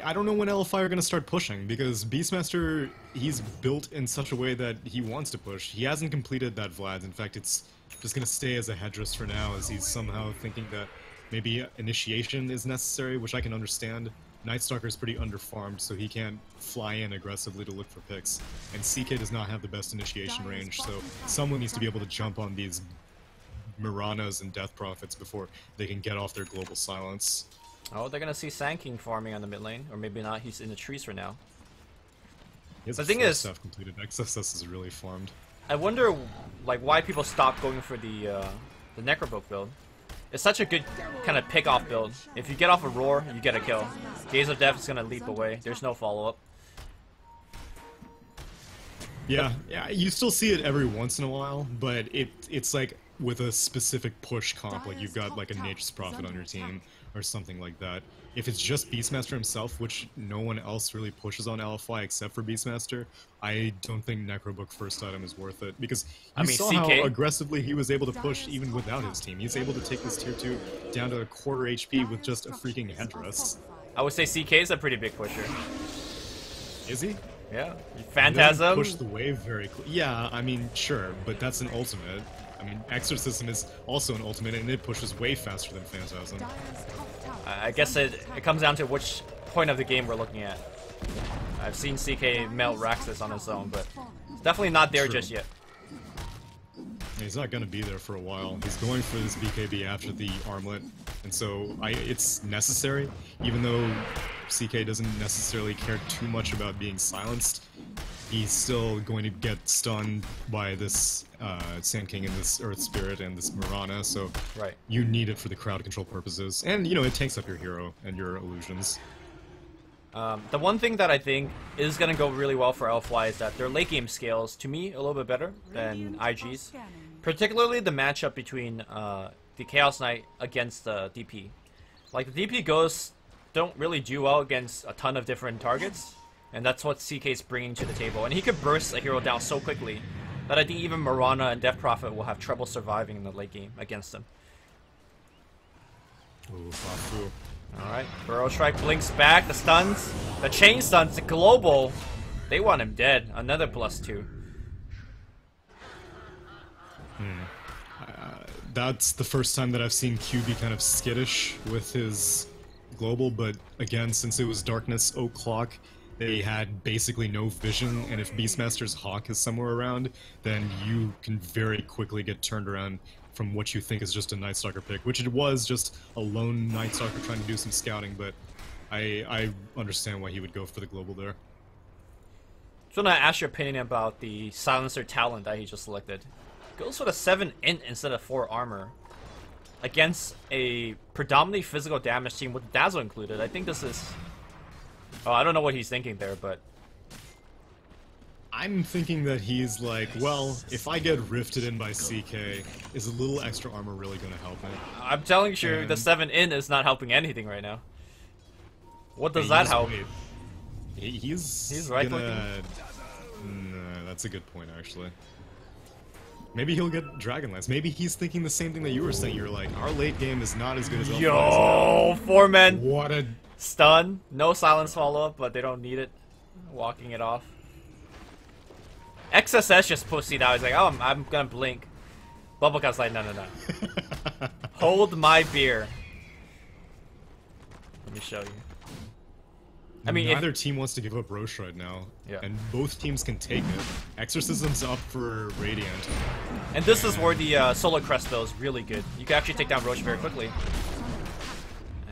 I don't know when LFY are going to start pushing, because Beastmaster, he's built in such a way that he wants to push. He hasn't completed that Vlad. In fact, it's just going to stay as a headdress for now, as he's somehow thinking that maybe initiation is necessary, which I can understand. Nightstalker is pretty underfarmed, so he can't fly in aggressively to look for picks. And CK does not have the best initiation range, so someone needs to be able to jump on these Miranas and Death Prophets before they can get off their global silence. Oh, they're gonna see Sand King farming on the mid lane, or maybe not. He's in the trees for now. The thing is, stuff completed. XSS is really farmed. I wonder, like, why people stop going for the Necrobook build. It's such a good kind of pick-off build. If you get off a roar, you get a kill. Gaze of Death is gonna leap away. There's no follow-up. Yeah, you still see it every once in a while, but it's like with a specific push comp, like you've got like a Nature's Prophet on your team or something like that. If it's just Beastmaster himself, which no one else really pushes on LFY except for Beastmaster, I don't think Necrobook first item is worth it, because you saw how aggressively he was able to push even without his team. He's able to take this tier 2 down to a quarter HP with just a freaking headdress. I would say CK is a pretty big pusher. Is he? Yeah. Phantasm. Push the wave very yeah, I mean, sure, but that's an ultimate. I mean, Exorcism is also an ultimate, and it pushes way faster than Phantasm. I guess it comes down to which point of the game we're looking at. I've seen CK melt Raxus on his own, but it's definitely not there just yet. He's not going to be there for a while. He's going for this BKB after the armlet, and so it's necessary, even though CK doesn't necessarily care too much about being silenced. He's still going to get stunned by this Sand King and this Earth Spirit and this Mirana, so you need it for the crowd control purposes. And, you know, it takes up your hero and your illusions. The one thing that I think is going to go really well for LFY is that their late game scales, to me, a little bit better than IG's. Particularly the matchup between the Chaos Knight against the DP. Like, the DP ghosts don't really do well against a ton of different targets. And that's what CK's bringing to the table. And he could burst a hero down so quickly that I think even Mirana and Death Prophet will have trouble surviving in the late game against him. Ooh, alright, Burrow Strike blinks back, the stuns, the chain stuns, the global. They want him dead. Another +2. That's the first time that I've seen Q be kind of skittish with his global, but again, since it was Darkness O'Clock, they had basically no vision, and if Beastmaster's Hawk is somewhere around, then you can very quickly get turned around from what you think is just a Night Stalker pick, which it was just a lone Night Stalker trying to do some scouting, but I understand why he would go for the global there. Just want to ask your opinion about the Silencer talent that he just selected. Goes for the 7 int instead of 4 armor against a predominantly physical damage team with Dazzle included. I think this is... Oh, I don't know what he's thinking there, but... I'm thinking that he's like, well, if I get rifted in by CK, is a little extra armor really going to help me? I'm telling you, the 7 in is not helping anything right now. What does that help? He's right gonna... No, that's a good point, actually. Maybe he'll get Dragonlance. Maybe he's thinking the same thing that you were saying. You're like, our late game is not as good as... Yo, 4 men! What a... Stun. No silence follow-up, but they don't need it. Walking it off. XSS just pussied out. He's like, oh, I'm gonna blink. Bubblecup's like, no. Hold my beer. Let me show you. I mean, neither team wants to give up Roche right now, and both teams can take it. Exorcism's up for Radiant. And this is where the Solar Crest, though, is really good. You can actually take down Roche very quickly.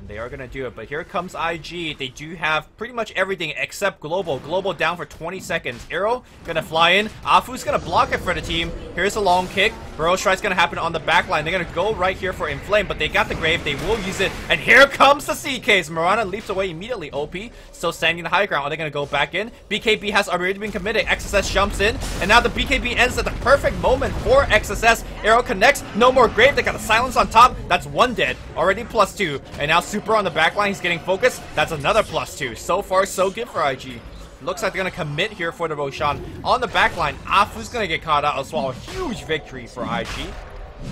They are going to do it, but here comes IG. They do have pretty much everything except Global. Global down for 20 seconds. Arrow going to fly in. Afu's going to block it for the team. Here's a long kick. Burrow Strike's going to happen on the back line. They're going to go right here for Inflame, but they got the Grave. They will use it. And here comes the CKs. Mirana leaps away immediately. OP still standing the high ground. Are they going to go back in? BKB has already been committed. XSS jumps in, and now the BKB ends at the perfect moment for XSS. Arrow connects. No more Grave. They got a silence on top. That's 1 dead. Already +2. And now Super on the backline. He's getting focused. That's another +2. So far, so good for IG. Looks like they're going to commit here for the Roshan. On the backline, Afu's going to get caught out as well. A huge victory for IG.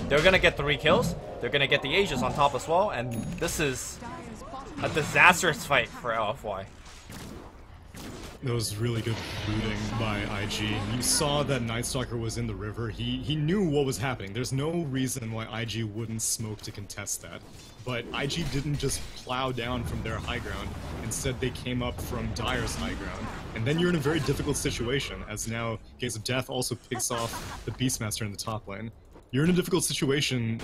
They're going to get 3 kills. They're going to get the Aegis on top as well. And this is a disastrous fight for LFY. That was really good looting by IG. You saw that Night Stalker was in the river. He knew what was happening. There's no reason why IG wouldn't smoke to contest that. But IG didn't just plow down from their high ground. Instead, they came up from Dire's high ground. And then you're in a very difficult situation, as now Gaze of Death also picks off the Beastmaster in the top lane. you're in a difficult situation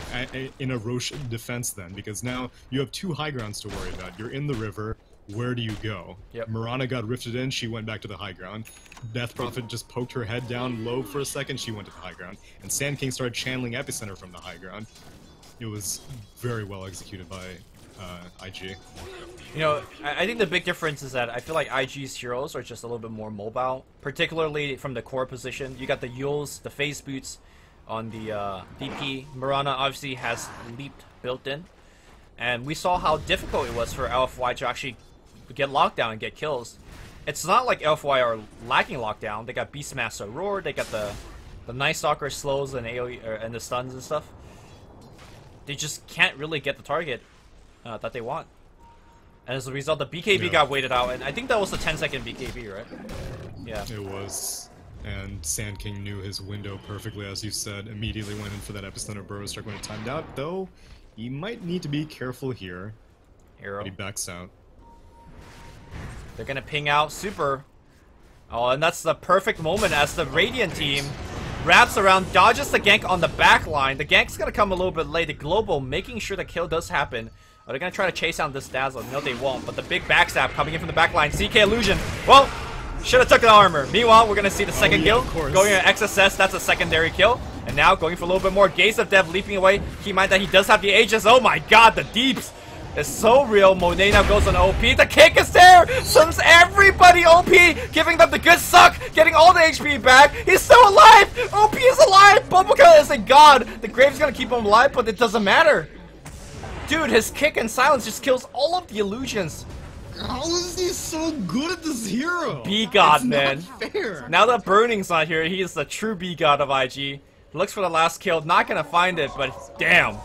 in a Roche defense then, because now you have two high grounds to worry about. You're in the river. Where do you go? Yep. Mirana got rifted in. She went back to the high ground. Death Prophet just poked her head down low for a second. She went to the high ground. And Sand King started channeling Epicenter from the high ground. It was very well executed by IG. You know, I think the big difference is that I feel like IG's heroes are just a little bit more mobile, particularly from the core position. You got the Yules, the phase boots on the DP. Mirana obviously has Leap built in. And we saw how difficult it was for LFY to actually get lockdown and get kills. It's not like LFY are lacking lockdown. They got Beastmaster Roar, they got the Night Stalker slows and AoE and the stuns and stuff. They just can't really get the target that they want. And as a result, the BKB got waited out, and I think that was the 10-second BKB, right? Yeah. It was. And Sand King knew his window perfectly, as you said. Immediately went in for that Epicenter Burrow Strike when it timed out, though he might need to be careful here. Hero. He backs out. They're gonna ping out Super. Oh, and that's the perfect moment as the Radiant team wraps around, dodges the gank on the back line. The gank's gonna come a little bit late. The Global making sure the kill does happen. Oh, they're gonna try to chase down this Dazzle. No, they won't. But the big backstab coming in from the back line. CK Illusion. Well, should have took the armor. Meanwhile, we're gonna see the second kill. Going to XSS, that's a secondary kill. And now going for a little bit more. Gaze of Death leaping away. Keep in mind that he does have the Aegis. Oh my god, the deeps is so real. Monet now goes on OP. The kick is there! Sums everybody OP! Giving them the good suck! Getting all the HP back! He's still alive! OP is alive! Bubblegum is a god! The Grave's gonna keep him alive, but it doesn't matter. Dude, his kick and silence just kills all of the illusions. How is he so good at this hero? B-God, man. Not fair. Now that Burning's not here, he is the true B-God of IG. Looks for the last kill. Not gonna find it, but damn.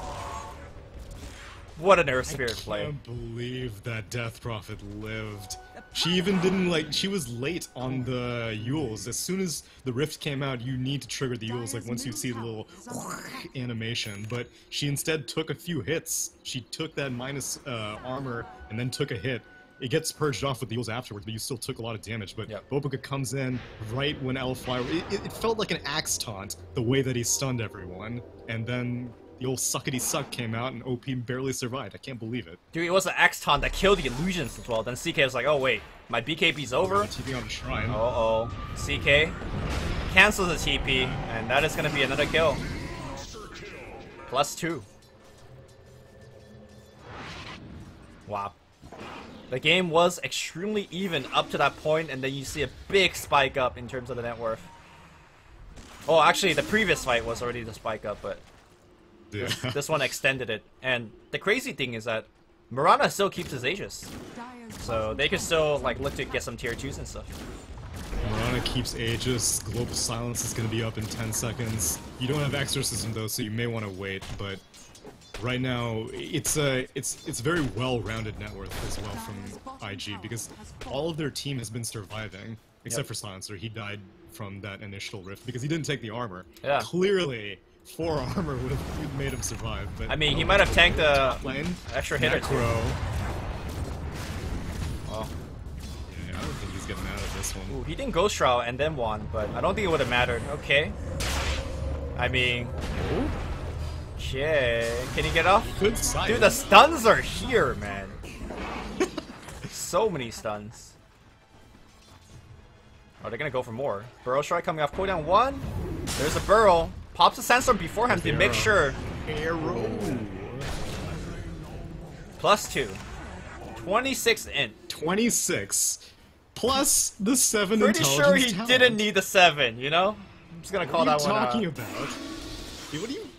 What an Earth Spirit play. I can't believe that Death Prophet lived. She even didn't, she was late on the Yules. As soon as the Rift came out, you need to trigger the Yules, like once you see the little animation. But she instead took a few hits. She took that minus armor and then took a hit. It gets purged off with the Yules afterwards, but you still took a lot of damage. But Bobuka comes in right when LFY... It felt like an axe taunt, the way that he stunned everyone. And then the old suckety suck came out and OP barely survived. I can't believe it. Dude, it was an axe taunt that killed the illusions as well. Then CK was like, oh wait, my BKB's over. TP on the shrine. Uh-oh. CK cancels the TP, and that is going to be another kill. +2. Wow. The game was extremely even up to that point, and then you see a big spike up in terms of the net worth. Oh, actually, the previous fight was already the spike up, but this one extended it. And the crazy thing is that Mirana still keeps his Aegis, so they could still like look to get some tier 2s and stuff. Mirana keeps Aegis. Global Silence is going to be up in 10 seconds. You don't have Exorcism though, so you may want to wait, but right now, it's very well-rounded net worth as well from IG, because all of their team has been surviving, except for Silencer. He died from that initial rift because he didn't take the armor. Yeah. Clearly, 4 armor would have made him survive. But I mean, he might have tanked a lane, extra hit or two. Oh. Yeah, I don't think he's getting out of this one. Ooh, he didn't Ghost Shroud and then won, but I don't think it would have mattered. Okay. I mean... Ooh. Okay, can he get off? Good sight. Dude, the stuns are here, man. So many stuns. Oh, they're gonna go for more. Burrow Strike coming off cooldown 1. There's a Burrow. Pops a Sandstorm beforehand to make sure. Arrow. +2. 26 in. 26. Plus the 7 Pretty intelligence sure he talent. didn't need the 7, you know? I'm just gonna call that one out. What are you talking about?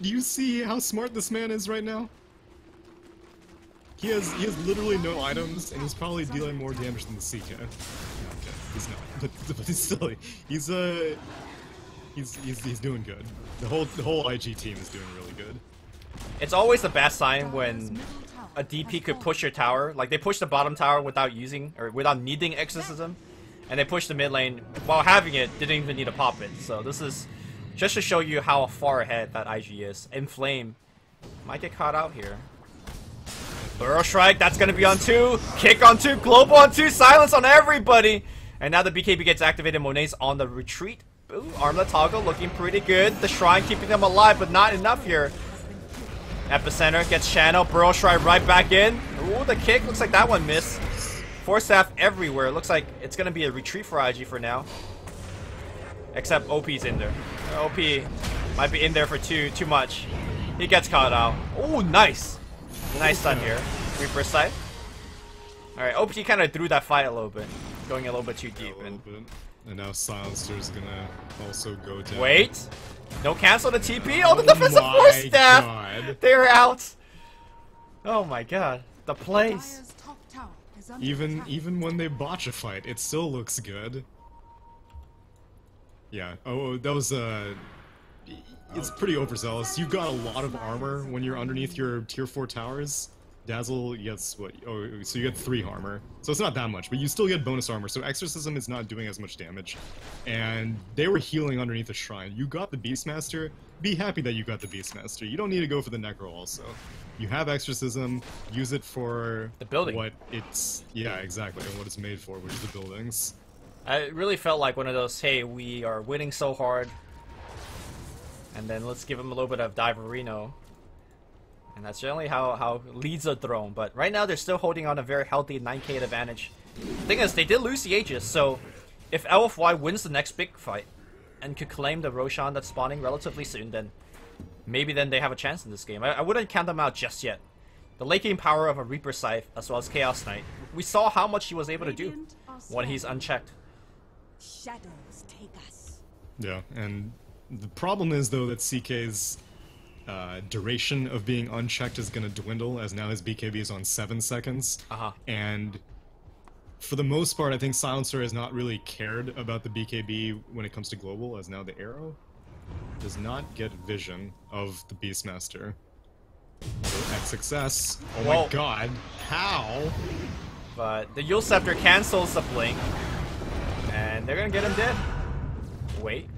Do you see how smart this man is right now? He has literally no items, and he's probably dealing more damage than the CK. Okay, he's not, but he's still he's doing good. The whole IG team is doing really good. It's always the best sign when a DP could push your tower. Like they pushed the bottom tower without using or without needing exorcism, and they pushed the mid lane while having it. Didn't even need to pop it. So this is just to show you how far ahead that IG is. Inflame might get caught out here. Burrow Strike, that's going to be on 2. Kick on 2. Global on 2. Silence on everybody. And now the BKB gets activated. Monet's on the retreat. Ooh, armlet toggle looking pretty good. The shrine keeping them alive, but not enough here. Epicenter gets channel. Burrow Shrine right back in. Ooh, the kick. Looks like that one missed. Force staff everywhere. Looks like it's going to be a retreat for IG for now. Except OP's in there. OP might be in there for too much. He gets caught out. Ooh, nice. Nice stun here. Reaper sight. Alright, OP kind of threw that fight a little bit. Going a little bit too deep. And now Silencer's gonna also go down. Wait. Don't cancel the TP. Oh, the defensive force staff. God. They're out. Oh my god. The plays. Dire's top tower is under attack. Even when they botch a fight, it still looks good. Yeah. Oh, that was it's pretty overzealous. You've got a lot of armor when you're underneath your tier 4 towers. Dazzle gets what? Oh, so you get 3 armor. So it's not that much, but you still get bonus armor. So Exorcism is not doing as much damage. And they were healing underneath the shrine. You got the Beastmaster. Be happy that you got the Beastmaster. You don't need to go for the Necro also. You have Exorcism. Use it for the building. What it's exactly, and what it's made for, which is the buildings. I really felt like one of those, hey, we are winning so hard. And then let's give him a little bit of Diverino. And that's generally how leads are thrown. But right now they're still holding on a very healthy 9k advantage. The thing is, they did lose the Aegis, so if LFY wins the next big fight and could claim the Roshan that's spawning relatively soon, then maybe then they have a chance in this game. I wouldn't count them out just yet. The late game power of a Reaper Scythe as well as Chaos Knight, we saw how much he was able to do when he's unchecked. Shadows take us. Yeah, and the problem is though that CK's duration of being unchecked is going to dwindle, as now his BKB is on 7 seconds. And for the most part, I think Silencer has not really cared about the BKB when it comes to global, as now the arrow does not get vision of the Beastmaster. So at success, oh Whoa. my god, how? But the Yule Scepter cancels the blink, and they're gonna get him dead. Wait.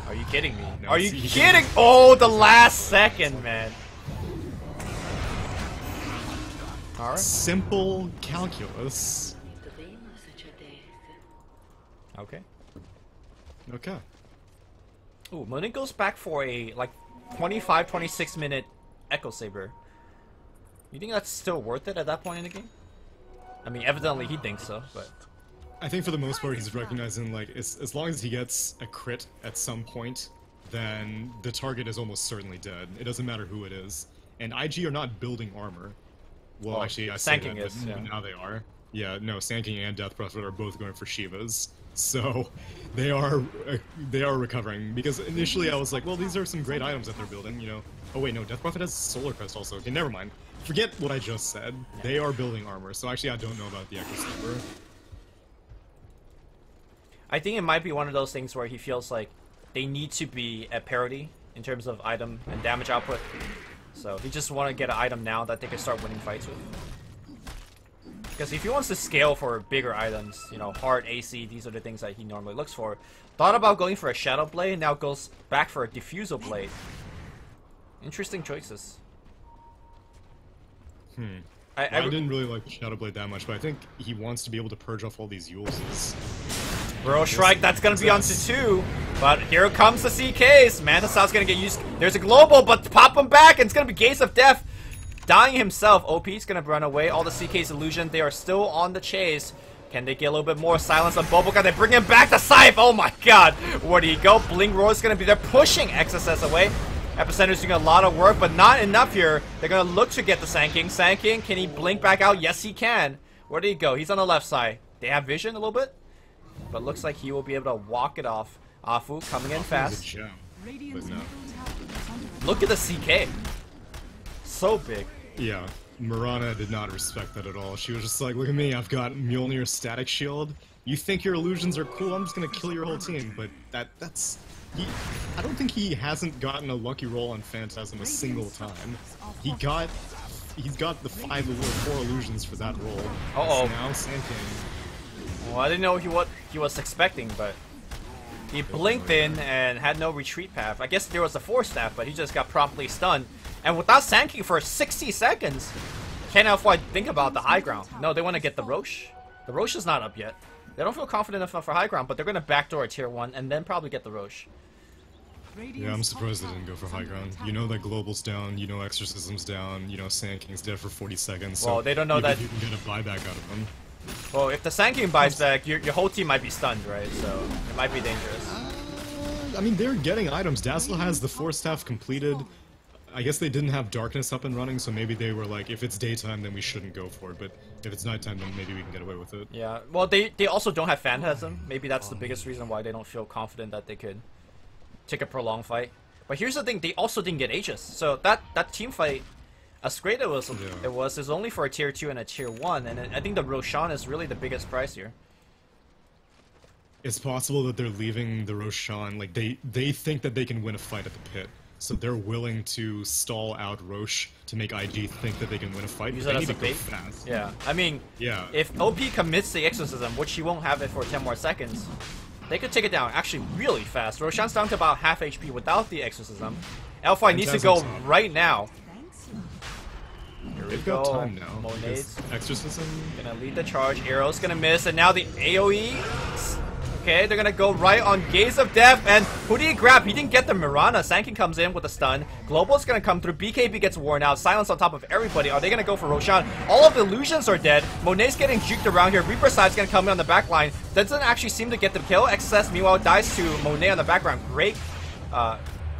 Are you kidding me? No, are you kidding? Oh, the last second, man. Alright. Simple calculus. Okay. Okay. Ooh, Monin goes back for a, like, 25-26 minute Echo Saber. You think that's still worth it at that point in the game? I mean, evidently he thinks so, but... I think for the most part he's recognizing, like, as long as he gets a crit at some point, then the target is almost certainly dead. It doesn't matter who it is. And IG are not building armor. Well, actually, I say Sanking that, is, but yeah. now they are. Yeah, no, Sanking and Death Prophet are both going for Shivas. So, they are recovering. Because initially I was like, well, these are some great items that they're building, you know. Oh wait, no, Death Prophet has Solar Crest also. Okay, never mind. Forget what I just said. They are building armor, so actually I don't know about the Echo Saber. I think it might be one of those things where he feels like they need to be at parity in terms of item and damage output. So he just want to get an item now that they can start winning fights with. Because if he wants to scale for bigger items, you know, hard AC, these are the things that he normally looks for. Thought about going for a Shadow Blade, now goes back for a Diffusal Blade. Interesting choices. I didn't really like Shadow Blade that much, but I think he wants to be able to purge off all these Yules. Bro Shrike, that's gonna be onto 2. But here comes the CKs. Manta Sal's gonna get used. There's a global, but pop him back, and it's gonna be Gaze of Death. Dying himself. OP's gonna run away. All the CK's illusion. They are still on the chase. Can they get a little bit more silence on Bobo? They bring him back to Scythe. Oh my god. Where do he go? Bling Roar's gonna be there pushing XSS away. Epicenter's doing a lot of work, but not enough here. They're gonna look to get the Sanking. Sanking, can he blink back out? Yes, he can. Where did he go? He's on the left side. They have vision a little bit, but looks like he will be able to walk it off. Afu coming in fast. Gem, Radiant's but no. middle tower is under attack. Look at the CK. So big. Yeah, Mirana did not respect that at all. She was just like, look at me, I've got Mjolnir's static shield. You think your illusions are cool? I'm just gonna kill your whole team. But that's... I don't think he hasn't gotten a lucky roll on Phantasm a single time. He's got the 4 illusions for that roll. Uh-oh. So now Sanking. Well, I didn't know what he was expecting, but he blinked in and had no retreat path. I guess there was a Force Staff, but he just got promptly stunned. And without Sanking for 60 seconds, can LFY think about the high ground? No, they want to get the Roche. The Roche is not up yet. They don't feel confident enough for high ground, but they're going to backdoor a tier 1 and then probably get the Roche. Yeah, I'm surprised they didn't go for high ground. You know that Global's down, you know Exorcism's down, you know Sand King's dead for 40 seconds. Well, so they don't know that you can get a buyback out of them. Well, if the Sand King buys back, your whole team might be stunned, right? So it might be dangerous. I mean, they're getting items. Dazzle has the 4 staff completed. I guess they didn't have Darkness up and running, so maybe they were like, if it's daytime, then we shouldn't go for it. But if it's nighttime, then maybe we can get away with it. Yeah, well, they also don't have Phantasm. Maybe that's the biggest reason why they don't feel confident that they could take a prolonged fight. But here's the thing, they also didn't get Aegis. So that team fight, as great as it was only for a tier 2 and a tier 1. And I think the Roshan is really the biggest prize here. It's possible that they're leaving the Roshan, like, they think that they can win a fight at the pit. So they're willing to stall out Roche to make IG think that they can win a fight. Use They that need as to a go bait? fast. Yeah, I mean, Yeah. if OP commits the Exorcism, which he won't have it for 10 more seconds, they could take it down actually really fast. Roshan's down to about half HP without the Exorcism. LFY needs to go right now. Here we They've go. got time now. Monades. because Exorcism. Gonna lead the charge. Arrow's gonna miss, and now the AoE. Okay, they're gonna go right on Gaze of Death, and who did he grab? He didn't get the Mirana. Sankin comes in with a stun. Global's gonna come through. BKB gets worn out. Silence on top of everybody. Are they gonna go for Roshan? All of the illusions are dead. Monet's getting juked around here. Reaper Side's gonna come in on the back line. Doesn't actually seem to get the kill. XSS meanwhile dies to Monet on the background. Great.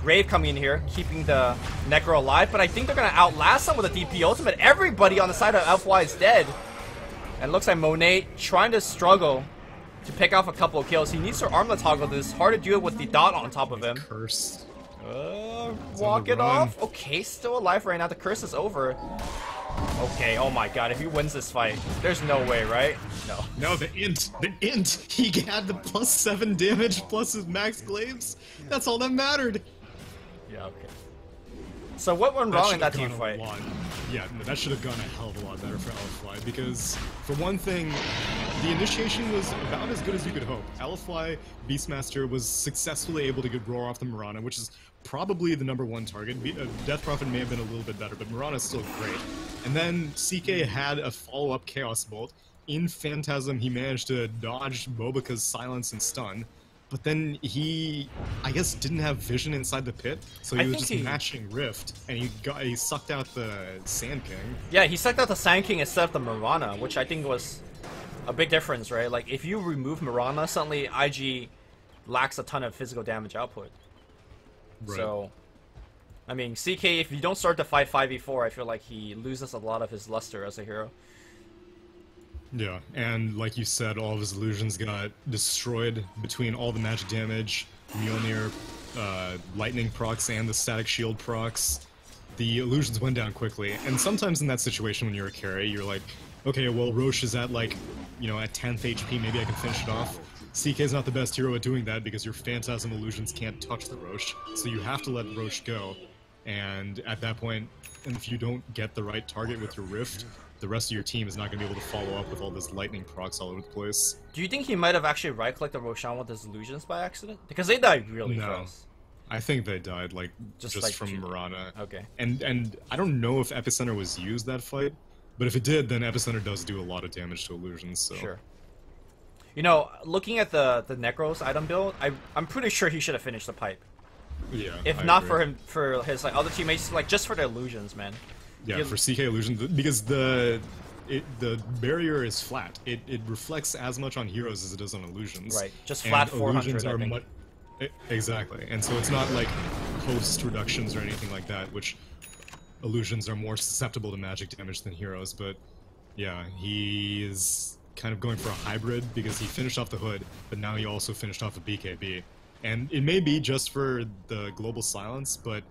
Grave coming in here, keeping the Necro alive, but I think they're gonna outlast him with a DP ultimate. Everybody on the side of LFY is dead. And it looks like Monet trying to struggle to pick off a couple of kills. He needs to arm the toggle this. Hard to do it with the dot on top of him. Cursed. Walk it off. Okay, still alive right now. The curse is over. Okay, oh my god, if he wins this fight, there's no way, right? No. No, the int! He had the +7 damage plus his max glaives. That's all that mattered. Yeah, okay. So what went wrong in that team fight? Yeah, no, that should have gone a hell of a lot better for LFY, because, for one thing, the initiation was about as good as you could hope. LFY Beastmaster was successfully able to get Roar off the Mirana, which is probably the #1 target. Death Prophet may have been a little bit better, but Mirana is still great. And then CK had a follow-up Chaos Bolt. In Phantasm, he managed to dodge Bobika's silence and stun. But then he, I guess, didn't have vision inside the pit, so he was just matching Rift, and he sucked out the Sand King. Yeah, he sucked out the Sand King instead of the Mirana, which I think was a big difference, right? Like, if you remove Mirana, suddenly IG lacks a ton of physical damage output. Right. So, I mean, CK, if you don't start the fight 5v4, I feel like he loses a lot of his luster as a hero. Yeah, and like you said, all of his illusions got destroyed between all the magic damage, Mjolnir, lightning procs, and the static shield procs. The illusions went down quickly, and sometimes in that situation when you're a carry, you're like, okay, well, Roche is at, like, you know, at 10th HP, maybe I can finish it off. CK's not the best hero at doing that because your Phantasm illusions can't touch the Roche, so you have to let Roche go. And at that point, if you don't get the right target with your Rift, the rest of your team is not going to be able to follow up with all this lightning procs all over the place. Do you think he might have actually right-clicked the Roshan with his illusions by accident? Because they died really fast. I think they died, like, just like from Mirana. Okay. And I don't know if Epicenter was used that fight, but if it did, then Epicenter does do a lot of damage to illusions, so... Sure. You know, looking at the Necros item build, I'm pretty sure he should have finished the pipe. Yeah, if I not agree. for his like other teammates, like just for the illusions, man. Yeah, for CK illusion, because the barrier is flat. It reflects as much on heroes as it does on illusions. Right, just flat and 400. illusions are I think. Exactly, and so it's not like host reductions or anything like that, which illusions are more susceptible to magic damage than heroes. But yeah, he is kind of going for a hybrid because he finished off the hood, but now he also finished off a BKB. And it may be just for the global silence, but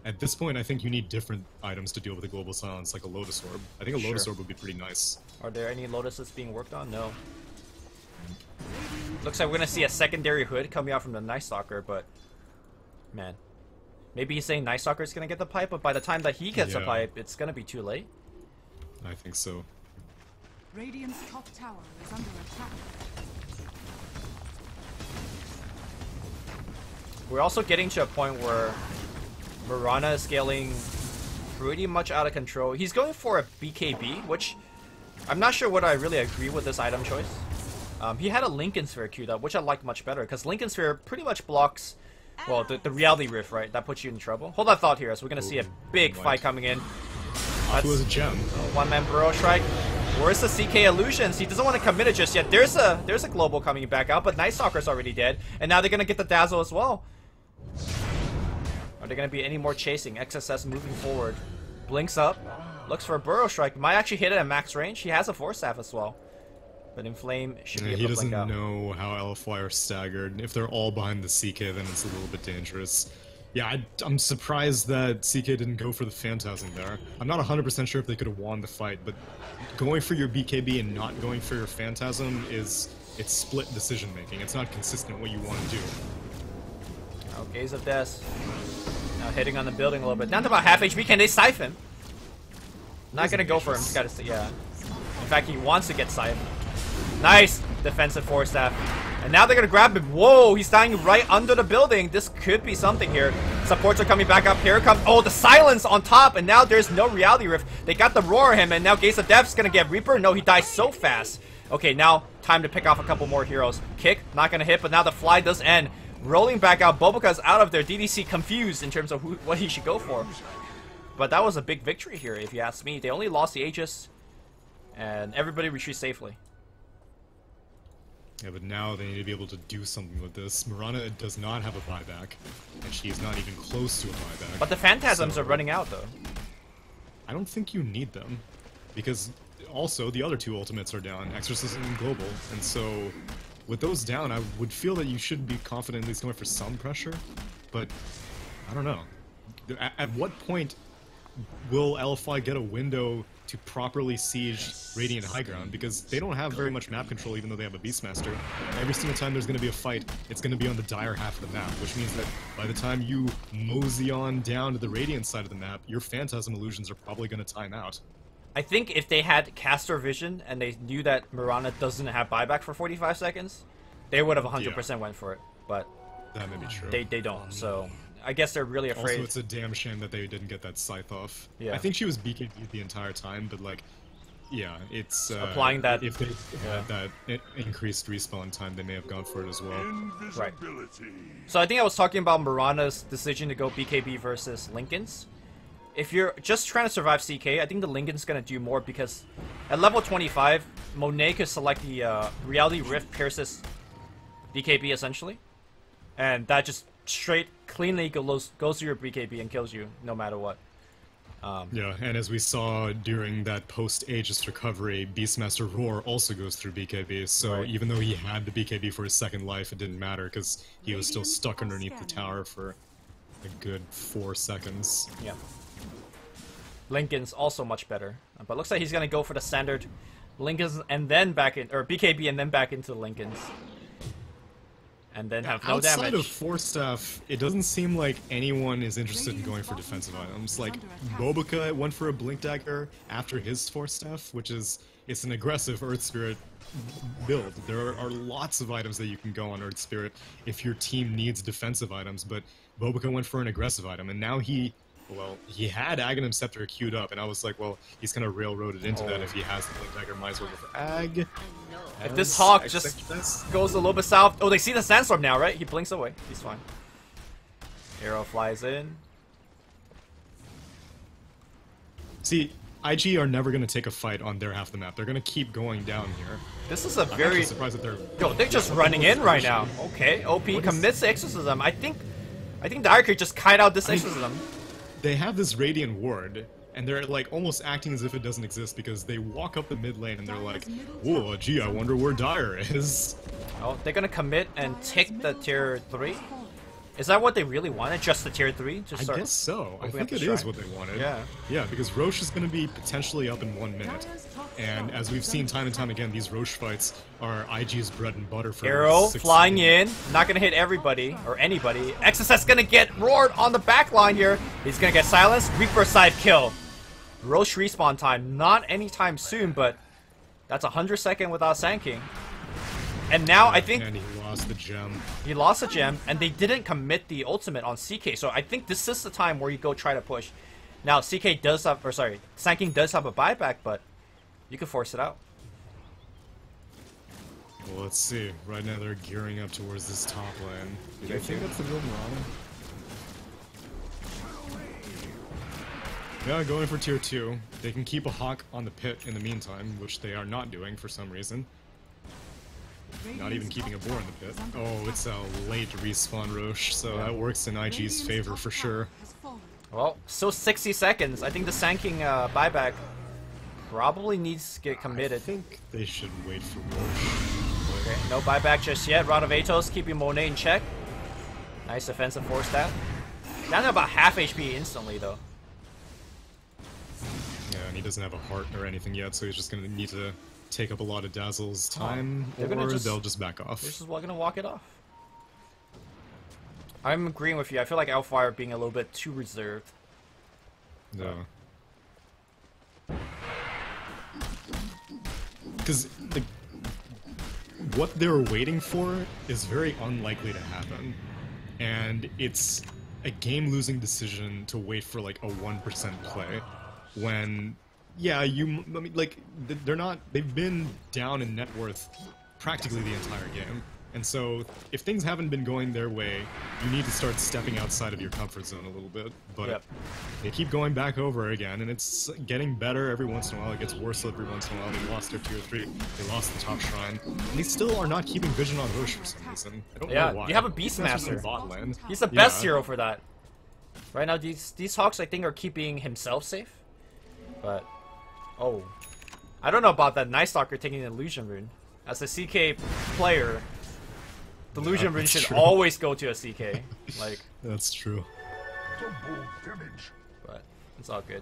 at this point I think you need different items to deal with the global silence, like a Lotus Orb. I think a Lotus Orb would be pretty nice. Are there any Lotuses being worked on? No. Looks like we're gonna see a secondary hood coming out from the Night Stalker, but man, maybe he's saying Night Stalker is gonna get the pipe, but by the time that he gets the pipe, it's gonna be too late. I think so. Radiant's top tower is under attack. We're also getting to a point where Mirana is scaling pretty much out of control. He's going for a BKB, which I'm not sure whether I really agree with this item choice. He had a Lincoln Sphere queued up, which I like much better, because Lincoln Sphere pretty much blocks, well, the Reality Rift, right? That puts you in trouble. Hold that thought here, as we're going to see a big fight coming in. That was a gem. One-man Burrow Strike. Where's the CK Illusions? He doesn't want to commit it just yet. There's a Global coming back out, but Night Stalker's already dead. And now they're going to get the Dazzle as well. Are there going to be any more chasing? XSS moving forward. Blinks up. Looks for a Burrow Strike. Might actually hit it at max range. He has a Force Staff as well. But Inflame should be able to blink out. He doesn't know how LFY are staggered. If they're all behind the CK, then it's a little bit dangerous. Yeah, I'm surprised that CK didn't go for the Phantasm there. I'm not 100% sure if they could have won the fight, but going for your BKB and not going for your Phantasm it's split decision making. It's not consistent what you want to do. Oh, Gaze of Death. Now hitting on the building a little bit. Down to about half HP. Can they siphon? Not gonna go for him. He's gotta stay, yeah. In fact, he wants to get siphoned. Nice defensive Force Staff. And now they're gonna grab him. Whoa, he's dying right under the building. This could be something here. Supports are coming back up. Here comes, oh, the silence on top, and now there's no Reality Rift. They got the roar of him, and now Gaze of Death's gonna get Reaper. No, he dies so fast. Okay, now time to pick off a couple more heroes. Kick, not gonna hit, but now the fly does end. Rolling back out. Boboka's out of there. DDC confused in terms of what he should go for. But that was a big victory here, if you ask me. They only lost the Aegis, and everybody retreats safely. Yeah, but now they need to be able to do something with this. Mirana does not have a buyback, and she is not even close to a buyback. But the Phantasms are running out, though. I don't think you need them, because also the other two ultimates are down, Exorcism and Global, and so with those down, I would feel that you should be confident at least going for some pressure, but I don't know. At what point will LFY get a window to properly siege Radiant High Ground, because they don't have very much map control even though they have a Beastmaster. Every single time there's going to be a fight, it's going to be on the dire half of the map, which means that by the time you mosey on down to the Radiant side of the map, your Phantasm illusions are probably going to time out. I think if they had caster vision and they knew that Mirana doesn't have buyback for 45 seconds, they would have 100% went for it, but that may be true. They don't, so I guess they're really afraid. Also, it's a damn shame that they didn't get that scythe off. Yeah. I think she was BKB the entire time, but like, yeah, it's applying that. If they had that increased respawn time, they may have gone for it as well. Right. So I think I was talking about Mirana's decision to go BKB versus Lincoln's. If you're just trying to survive CK, I think the Lincoln's gonna do more, because at level 25, Monet could select the Reality Rift Pierce's BKB essentially, and that just straight cleanly goes to your BKB and kills you no matter what. Yeah, and as we saw during that post-Aegis recovery, Beastmaster Roar also goes through BKB, so even though he had the BKB for his second life, it didn't matter because he was still stuck underneath the tower for a good 4 seconds. Yeah. Lincoln's also much better, but looks like he's gonna go for the standard Lincoln's and then back in, or BKB and then back into Lincoln's. And then have no damage. Outside of Force Staff, it doesn't seem like anyone is interested in going for defensive items. Like, Boboka went for a Blink Dagger after his Force Staff, which is, it's an aggressive Earth Spirit build. There are lots of items that you can go on Earth Spirit if your team needs defensive items, but Boboka went for an aggressive item, and now he had Aghanim Scepter queued up, and I was like, well, he's gonna railroad it into that if he has the Blink Dagger, might as well go for Ag. If this Hawk just goes a little bit south... Oh, they see the Sandstorm now, right? He blinks away. He's fine. Arrow flies in. See, IG are never gonna take a fight on their half of the map. They're gonna keep going down here. This is a I'm very... surprised that they're... Yo, they're just running in right now. Okay, OP commits to Exorcism. I think Dire could just kite out this Exorcism. They have this Radiant Ward, and they're like almost acting as if it doesn't exist, because they walk up the mid lane and they're like, whoa, gee, I wonder where Dire is. Oh, they're gonna commit and take the tier 3? Is that what they really wanted? Just the tier 3? Just I guess so. I think it is what they wanted. Yeah. Yeah, because Roche is going to be potentially up in 1 minute. And as we've seen time and time again, these Roche fights are IG's bread and butter for Arrow flying in. Not going to hit everybody, or anybody. XSS going to get roared on the back line here. He's going to get silenced. Reaper side kill. Roche respawn time. Not anytime soon, but that's 100 seconds without Sand King. And now I think... And he lost the gem. He lost a gem, and they didn't commit the ultimate on CK, so I think this is the time where you go try to push. Now, CK does have... Or sorry, Sand King does have a buyback, but you can force it out. Well, let's see. Right now they're gearing up towards this top lane. Do they think that's the real Mirana? Yeah, going for tier 2. They can keep a Hawk on the pit in the meantime, which they are not doing for some reason. Not even keeping a boar in the pit. Oh, it's a late respawn Roche, so that works in IG's favor for sure. Well, still 60 seconds. I think the Sand King buyback probably needs to get committed. I think they should wait for Roche. Okay, no buyback just yet. Rod of Atos keeping Monet in check. Nice defensive force stat. Down to about half HP instantly though. Yeah, and he doesn't have a heart or anything yet, so he's just gonna need to take up a lot of Dazzle's time, or they'll just back off. They're just gonna walk it off. I'm agreeing with you. I feel like LFY are being a little bit too reserved. No. Because what they're waiting for is very unlikely to happen. And it's a game-losing decision to wait for like a 1% play when, yeah, they've been down in net worth practically the entire game. And so, if things haven't been going their way, you need to start stepping outside of your comfort zone a little bit. But they keep going back over again, and it's getting better every once in a while. It gets worse every once in a while. They lost their tier 3. They lost the top shrine. And they still are not keeping vision on Roche for some reason. I don't know why. You have a Beastmaster. He's the best hero for that. Right now, these Hawks, I think, are keeping himself safe. But, oh. I don't know about that Night Stalker taking an Illusion Rune. As a CK player, the Illusion Rune should always go to a CK. Like, that's true. But it's all good.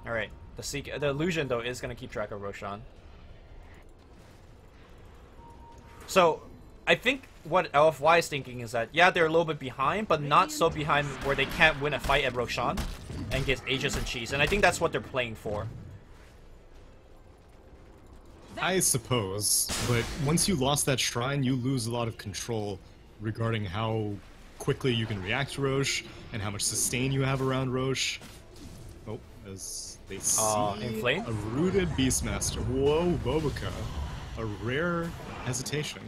Alright. The Illusion, though, is going to keep track of Roshan. So, I think what LFY is thinking is that, yeah, they're a little bit behind, but not so behind where they can't win a fight at Roshan and get Aegis and Cheese. And I think that's what they're playing for. I suppose, but once you lost that shrine, you lose a lot of control regarding how quickly you can react to Roche and how much sustain you have around Roche. Oh, as they see Inflame? a rooted Beastmaster. Whoa, Bobica. A rare hesitation.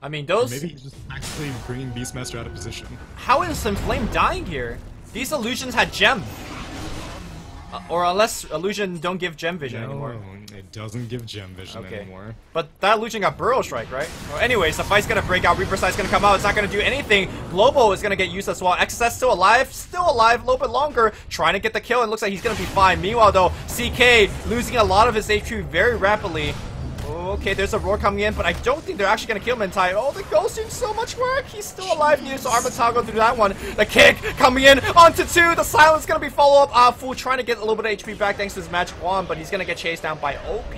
I mean, those... Or maybe just actually bringing Beastmaster out of position. How is Inflame dying here? These illusions had gem. Or unless illusion don't give gem vision anymore. It doesn't give gem vision anymore. But that illusion got Burrow Strike, right? Well, anyways, the fight's gonna break out. Reaper Sight's gonna come out. It's not gonna do anything. Global is gonna get used as well. XSS still alive. Still alive. A little bit longer. Trying to get the kill. It looks like he's gonna be fine. Meanwhile, though, CK losing a lot of his HP very rapidly. Okay, there's a roar coming in, but I don't think they're actually going to kill him in time. Oh, the ghost doing so much work. He's still alive here, so Armitage go through that one. The kick coming in onto 2. The silence going to be follow up. Fu trying to get a little bit of HP back thanks to his magic wand, but he's going to get chased down by OP.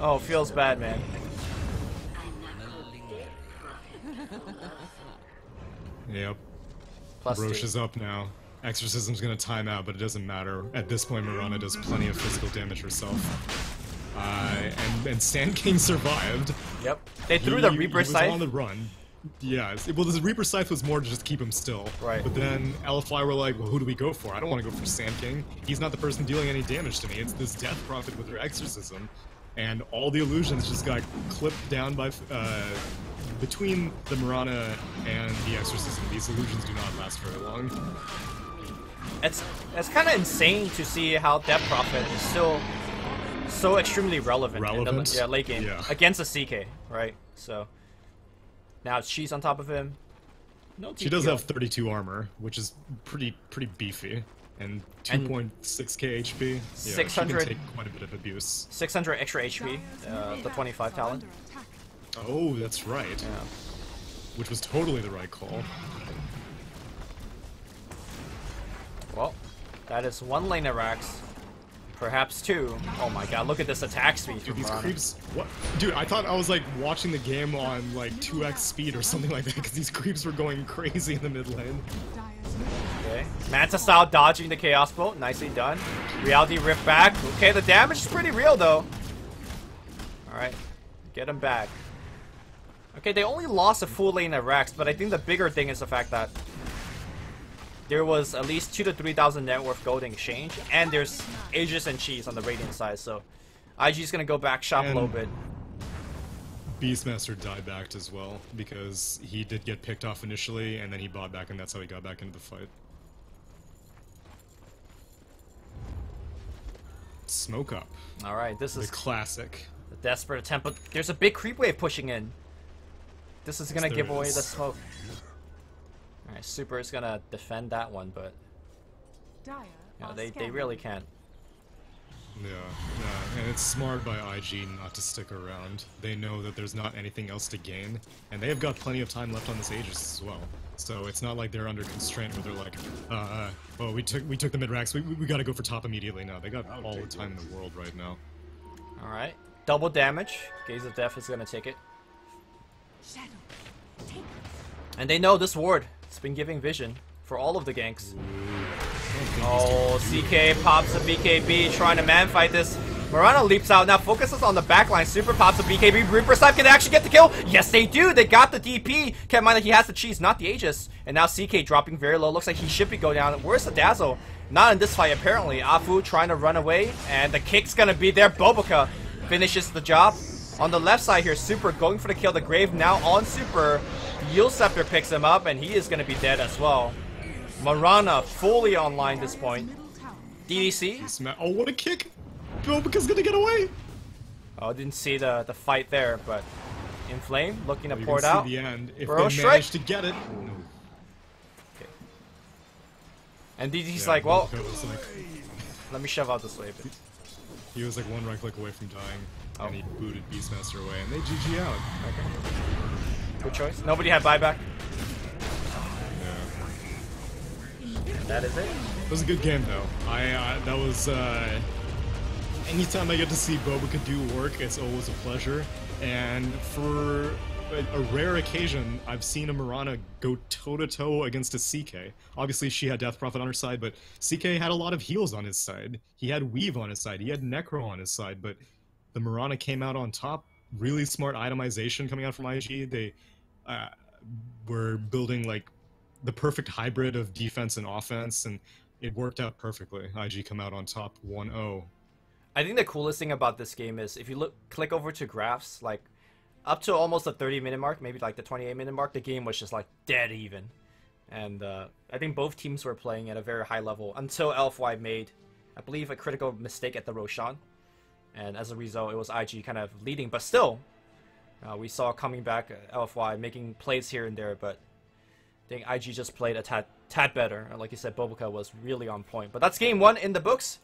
Oh, feels bad, man. Yep. Plus Roche 2. is up now. Exorcism's going to time out, but it doesn't matter. At this point, Mirana does plenty of physical damage herself. And Sand King survived. Yep. They threw the Reaper Scythe. He was on the run. Yeah. Well, the Reaper Scythe was more to just keep him still. Right. But then LFY were like, well, who do we go for? I don't want to go for Sand King. He's not the person dealing any damage to me. It's this Death Prophet with her Exorcism. And all the illusions just got clipped down by... between the Mirana and the Exorcism, these illusions do not last very long. It's kind of insane to see how Death Prophet is still so extremely relevant in the late game against a CK, right? So now she's on top of him. No, she does have 32 armor, which is pretty beefy, and 2.6k HP. Yeah, 600. She can take quite a bit of abuse. 600 extra HP. The 25 talent. Oh, that's right. Yeah. Which was totally the right call. Well, that is 1 lane of Rax. Perhaps 2. Oh my god, look at this attack speed. Dude, these creeps... What? Dude, I thought I was like watching the game on like 2x speed or something like that because these creeps were going crazy in the mid lane. Okay. Manta style dodging the Chaos Bolt. Nicely done. Reality Rift back. Okay, the damage is pretty real though. Alright. Get him back. Okay, they only lost a full lane of Rax, but I think the bigger thing is the fact that there was at least 2,000 to 3,000 net worth gold in exchange, and there's Aegis and Cheese on the Radiant side, so IG's gonna go back shop a And little bit. Beastmaster diebacked as well because he did get picked off initially, and then he bought back, and that's how he got back into the fight. Smoke up. All right, this The is classic. a desperate attempt, but there's a big creep wave pushing in. This is gonna Yes, give there away is. the smoke. All right, Super is gonna defend that one, but Dire you know, are they scanning. really can't. Yeah, and it's smart by IG not to stick around. They know that there's not anything else to gain, and they have got plenty of time left on this Aegis as well. So it's not like they're under constraint where they're like, well, we took the mid racks, we gotta go for top immediately. No, they got all the time in the world right now. All right, double damage. Gaze of Death is gonna take it, Shadow, take us. and they know this ward. It's been giving vision for all of the ganks. Oh, CK pops a BKB, trying to man fight this. Mirana leaps out, now focuses on the backline. Super pops a BKB. Reaper Snipe can actually get the kill. Yes, they do. They got the DP. Keep in mind that he has the cheese, not the Aegis. And now CK dropping very low. Looks like he should be going down. Where's the Dazzle? Not in this fight, apparently. Afu trying to run away, and the kick's gonna be there. Boboka finishes the job. On the left side here, Super going for the kill. The Grave now on Super. Yield Scepter picks him up, and he is gonna be dead as well. Mirana fully online this point. Middle tower. DDC? Oh, what a kick! Boboka's gonna get away! Oh, didn't see the fight there, but Inflame looking to You pour can it out. see the end. If Burrow they strike. manage to get it. Okay. And DDC's Yeah, like, well, Boboka was like, let me shove out this wave. he was like one right click away from dying, Oh. and he booted Beastmaster away, and they GG out. Good choice. Nobody had buyback. Yeah. That is it. It was a good game though. That was anytime I get to see Boboka do work, it's always a pleasure. And for a rare occasion, I've seen a Mirana go toe-to-toe against a CK. Obviously, she had Death Prophet on her side, but CK had a lot of heals on his side. He had Weave on his side. He had Necro on his side, but the Mirana came out on top. Really smart itemization coming out from IG. They were building like the perfect hybrid of defense and offense, and it worked out perfectly. IG come out on top 1-0. I think the coolest thing about this game is if you click over to graphs, like up to almost the 30-minute mark, maybe like the 28-minute mark, the game was just like dead even. And I think both teams were playing at a very high level until LFY made, I believe, a critical mistake at the Roshan. And as a result, it was IG kind of leading. But still, we saw coming back LFY making plays here and there, but I think IG just played a tad better. And like you said, Boboka was really on point. But that's game one in the books.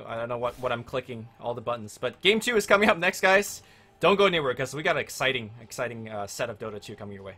I don't know what I'm clicking, all the buttons. But game two is coming up next, guys. Don't go anywhere because we got an exciting set of Dota 2 coming your way.